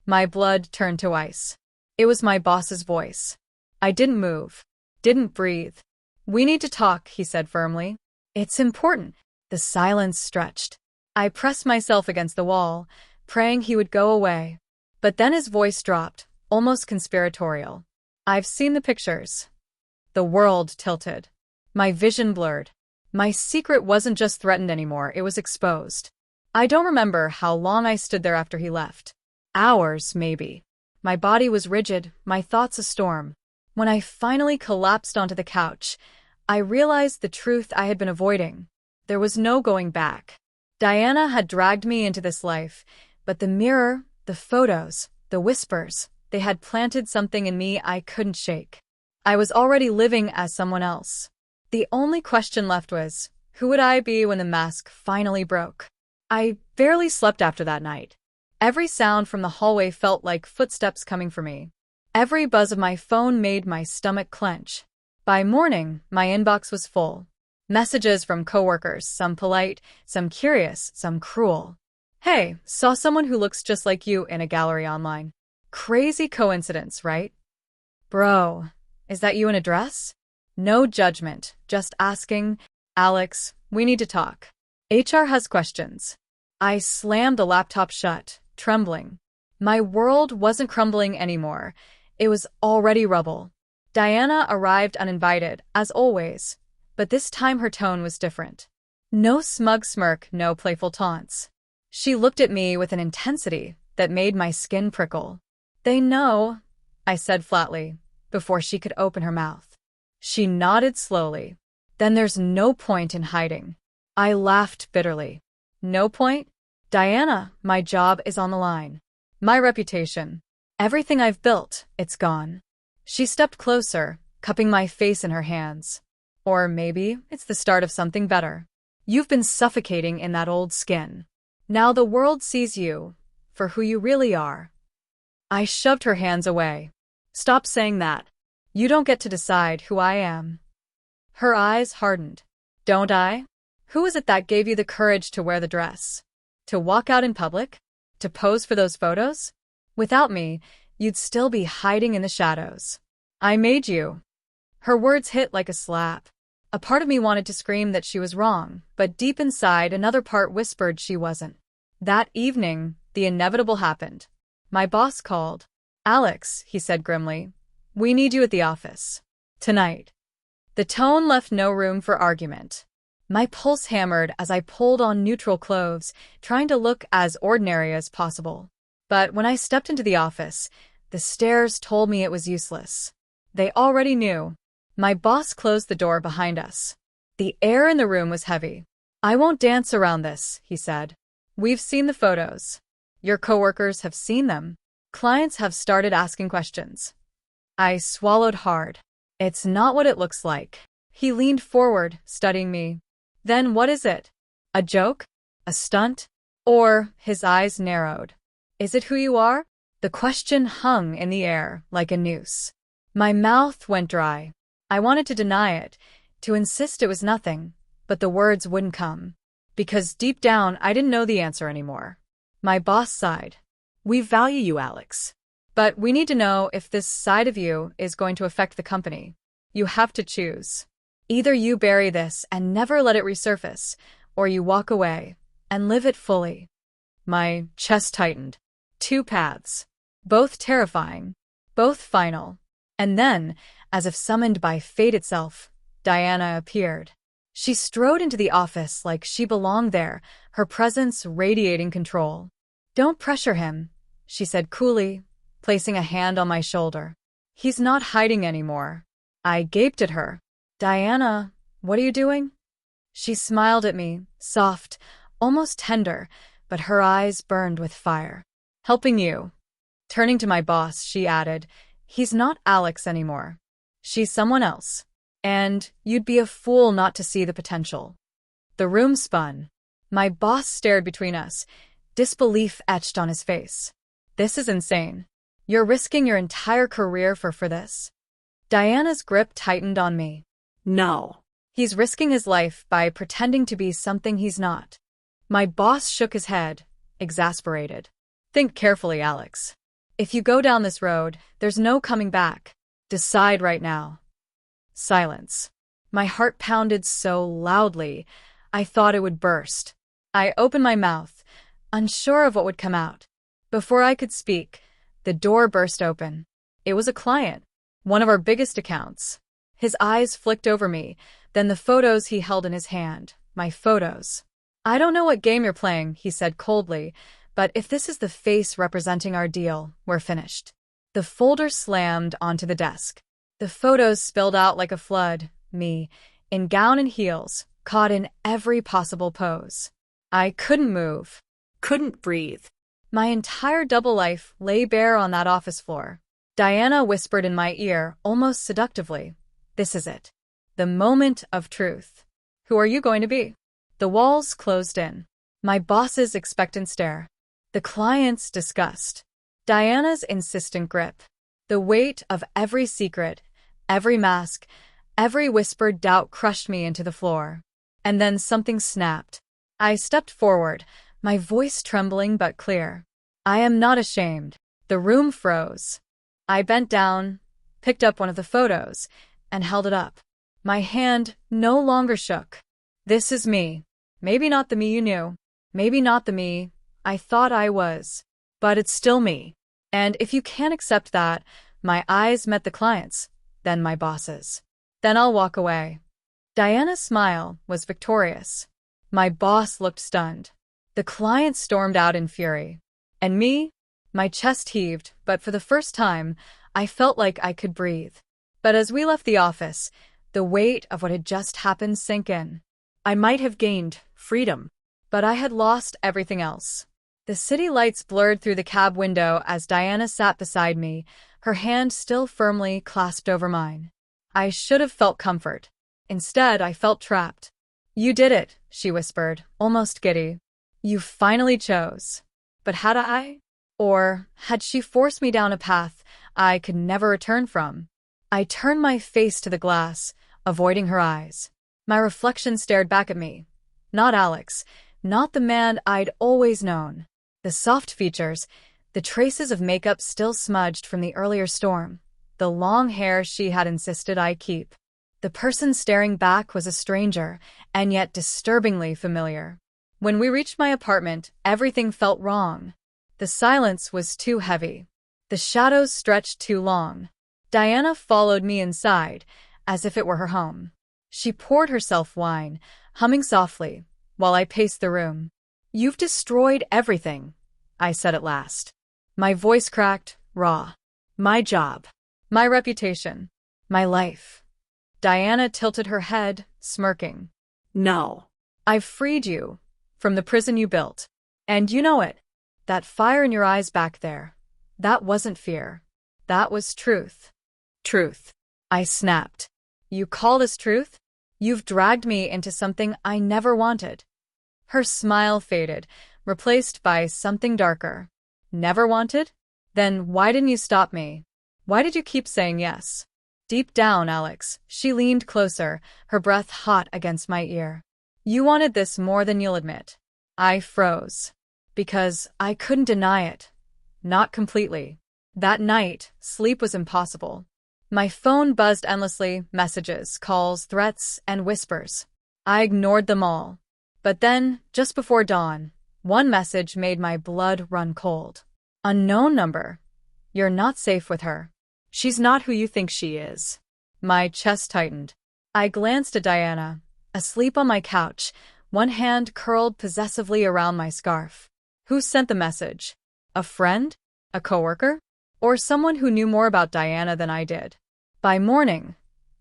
My blood turned to ice. It was my boss's voice. I didn't move. Didn't breathe. We need to talk, he said firmly. It's important. The silence stretched. I pressed myself against the wall, praying he would go away. But then his voice dropped, almost conspiratorial. I've seen the pictures. The world tilted. My vision blurred. My secret wasn't just threatened anymore, it was exposed. I don't remember how long I stood there after he left. Hours, maybe. My body was rigid, my thoughts a storm. When I finally collapsed onto the couch, I realized the truth I had been avoiding. There was no going back. Diana had dragged me into this life, but the mirror, the photos, the whispers, they had planted something in me I couldn't shake. I was already living as someone else. The only question left was, who would I be when the mask finally broke? I barely slept after that night. Every sound from the hallway felt like footsteps coming for me. Every buzz of my phone made my stomach clench. By morning, my inbox was full. Messages from coworkers, some polite, some curious, some cruel. Hey, saw someone who looks just like you in a gallery online. Crazy coincidence, right? Bro, is that you in a dress? No judgment, just asking, Alex, we need to talk. HR has questions. I slammed the laptop shut, trembling. My world wasn't crumbling anymore. It was already rubble. Diana arrived uninvited, as always, but this time her tone was different. No smug smirk, no playful taunts. She looked at me with an intensity that made my skin prickle. They know, I said flatly, before she could open her mouth. She nodded slowly. Then there's no point in hiding. I laughed bitterly. No point? Diana, my job is on the line. My reputation. Everything I've built, it's gone. She stepped closer, cupping my face in her hands. Or maybe it's the start of something better. You've been suffocating in that old skin. Now the world sees you for who you really are. I shoved her hands away. Stop saying that. You don't get to decide who I am. Her eyes hardened. Don't I? Who is it that gave you the courage to wear the dress? To walk out in public? To pose for those photos? Without me, you'd still be hiding in the shadows. I made you. Her words hit like a slap. A part of me wanted to scream that she was wrong, but deep inside, another part whispered she wasn't. That evening, the inevitable happened. My boss called. Alex, he said grimly, we need you at the office. Tonight. The tone left no room for argument. My pulse hammered as I pulled on neutral clothes, trying to look as ordinary as possible. But when I stepped into the office, the stares told me it was useless. They already knew. My boss closed the door behind us. The air in the room was heavy. I won't dance around this, he said. We've seen the photos. Your coworkers have seen them. Clients have started asking questions. I swallowed hard. It's not what it looks like. He leaned forward, studying me. Then what is it? A joke? A stunt? Or, his eyes narrowed. Is it who you are? The question hung in the air like a noose. My mouth went dry. I wanted to deny it, to insist it was nothing, but the words wouldn't come. Because deep down, I didn't know the answer anymore. My boss sighed. We value you, Alex. But we need to know if this side of you is going to affect the company. You have to choose. Either you bury this and never let it resurface, or you walk away and live it fully. My chest tightened. 2 paths. Both terrifying. Both final. And then, as if summoned by fate itself, Diana appeared. She strode into the office like she belonged there, her presence radiating control. Don't pressure him, she said coolly, placing a hand on my shoulder. He's not hiding anymore. I gaped at her. Diana, what are you doing? She smiled at me, soft, almost tender, but her eyes burned with fire. Helping you. Turning to my boss, she added, he's not Alex anymore. She's someone else. And you'd be a fool not to see the potential. The room spun. My boss stared between us, disbelief etched on his face. This is insane. You're risking your entire career for this? Diana's grip tightened on me. No. He's risking his life by pretending to be something he's not. My boss shook his head, exasperated. Think carefully, Alex. If you go down this road, there's no coming back. Decide right now. Silence. My heart pounded so loudly, I thought it would burst. I opened my mouth, unsure of what would come out. Before I could speak, the door burst open. It was a client, one of our biggest accounts. His eyes flicked over me, then the photos he held in his hand, my photos. I don't know what game you're playing, he said coldly, but if this is the face representing our deal, we're finished. The folder slammed onto the desk. The photos spilled out like a flood, me, in gown and heels, caught in every possible pose. I couldn't move. Couldn't breathe. My entire double life lay bare on that office floor. Diana whispered in my ear, almost seductively, this is it. The moment of truth. Who are you going to be? The walls closed in. My boss's expectant stare. The client's disgust. Diana's insistent grip. The weight of every secret, every mask, every whispered doubt crushed me into the floor. And then something snapped. I stepped forward, my voice trembling but clear. I am not ashamed. The room froze. I bent down, picked up one of the photos, and held it up. My hand no longer shook. This is me. Maybe not the me you knew. Maybe not the me I thought I was. But it's still me. And if you can't accept that, my eyes met the client's, then my boss's. Then I'll walk away. Diana's smile was victorious. My boss looked stunned. The client stormed out in fury. And me? My chest heaved, but for the first time, I felt like I could breathe. But as we left the office, the weight of what had just happened sank in. I might have gained freedom, but I had lost everything else. The city lights blurred through the cab window as Diana sat beside me, her hand still firmly clasped over mine. I should have felt comfort. Instead, I felt trapped. You did it, she whispered, almost giddy. You finally chose. But had I? Or had she forced me down a path I could never return from? I turned my face to the glass, avoiding her eyes. My reflection stared back at me. Not Alex, not the man I'd always known. The soft features, the The traces of makeup still smudged from the earlier storm, the long hair she had insisted I keep. The person staring back was a stranger, and yet disturbingly familiar. When we reached my apartment, everything felt wrong. The silence was too heavy. The shadows stretched too long. Diana followed me inside, as if it were her home. She poured herself wine, humming softly, while I paced the room. "You've destroyed everything," I said at last. My voice cracked, raw. "My job. My reputation. My life." Diana tilted her head, smirking. No. "I've freed you from the prison you built. And you know it. That fire in your eyes back there. That wasn't fear. That was truth." Truth. I snapped. "You call this truth? You've dragged me into something I never wanted." Her smile faded, replaced by something darker. "Never wanted? Then why didn't you stop me? Why did you keep saying yes?" Deep down, Alex, she leaned closer, her breath hot against my ear. "You wanted this more than you'll admit." I froze. Because I couldn't deny it. Not completely. That night, sleep was impossible. My phone buzzed endlessly, messages, calls, threats, and whispers. I ignored them all. But then, just before dawn, one message made my blood run cold. "Unknown number. You're not safe with her. She's not who you think she is." My chest tightened. I glanced at Diana, asleep on my couch, one hand curled possessively around my scarf. Who sent the message? A friend? A coworker? Or someone who knew more about Diana than I did? By morning,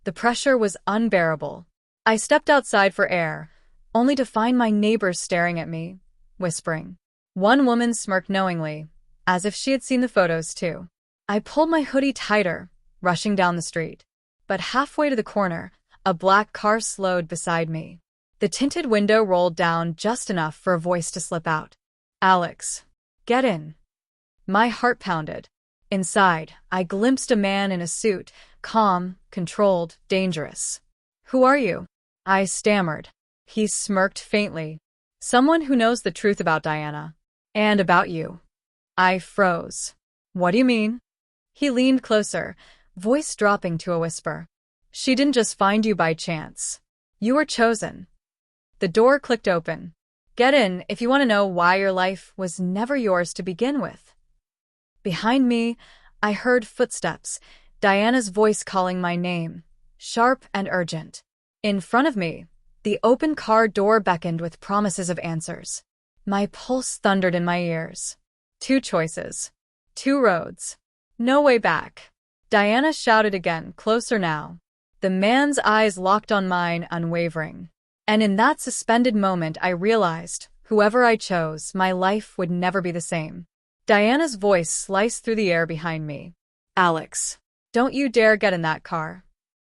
the pressure was unbearable. I stepped outside for air, only to find my neighbors staring at me, whispering. One woman smirked knowingly, as if she had seen the photos too. I pulled my hoodie tighter, rushing down the street. But halfway to the corner, a black car slowed beside me. The tinted window rolled down just enough for a voice to slip out. "Alex, get in." My heart pounded. Inside, I glimpsed a man in a suit, calm, controlled, dangerous. "Who are you?" I stammered. He smirked faintly. "Someone who knows the truth about Diana. And about you." I froze. "What do you mean?" He leaned closer, voice dropping to a whisper. "She didn't just find you by chance. You were chosen." The door clicked open. "Get in if you want to know why your life was never yours to begin with." Behind me, I heard footsteps, Diana's voice calling my name, sharp and urgent. In front of me, the open car door beckoned with promises of answers. My pulse thundered in my ears. Two choices. Two roads. No way back. Diana shouted again, closer now. The man's eyes locked on mine, unwavering. And in that suspended moment, I realized, whoever I chose, my life would never be the same. Diana's voice sliced through the air behind me. "Alex, don't you dare get in that car."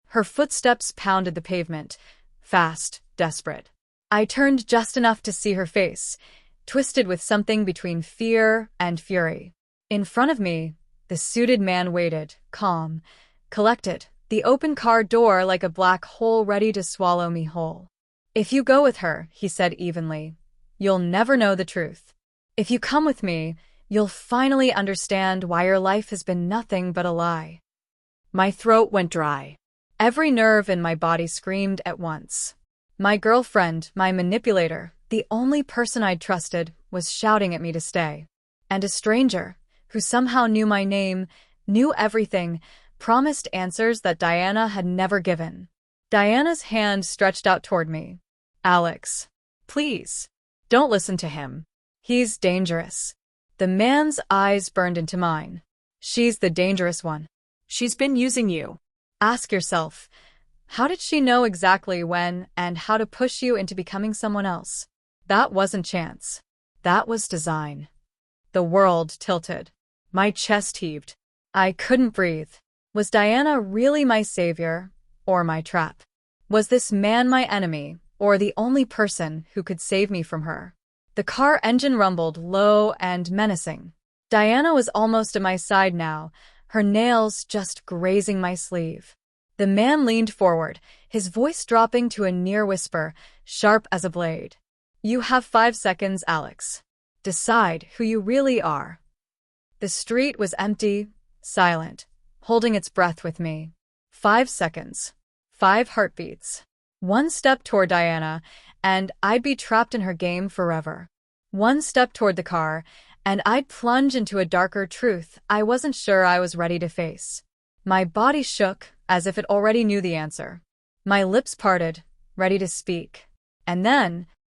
Her footsteps pounded the pavement, fast, desperate. I turned just enough to see her face, twisted with something between fear and fury. In front of me, the suited man waited, calm, collected, the open car door like a black hole ready to swallow me whole. "If you go with her," he said evenly, "you'll never know the truth. If you come with me, you'll finally understand why your life has been nothing but a lie." My throat went dry. Every nerve in my body screamed at once. My girlfriend, my manipulator, the only person I'd trusted, was shouting at me to stay. And a stranger, who somehow knew my name, knew everything, promised answers that Diana had never given. Diana's hand stretched out toward me. "Alex, please, don't listen to him. He's dangerous." The man's eyes burned into mine. "She's the dangerous one." She's been using you. Ask yourself, how did she know exactly when and how to push you into becoming someone else? That wasn't chance. That was design. The world tilted. My chest heaved. I couldn't breathe. Was Diana really my savior or my trap? Was this man my enemy or the only person who could save me from her? The car engine rumbled low and menacing. Diana was almost at my side now, her nails just grazing my sleeve. The man leaned forward, his voice dropping to a near whisper, sharp as a blade. "You have 5 seconds, Alex. Decide who you really are." The street was empty, silent, holding its breath with me. 5 seconds. 5 heartbeats. One step toward Diana, and I'd be trapped in her game forever. One step toward the car, and I'd plunge into a darker truth I wasn't sure I was ready to face. My body shook, as if it already knew the answer. My lips parted, ready to speak. And then,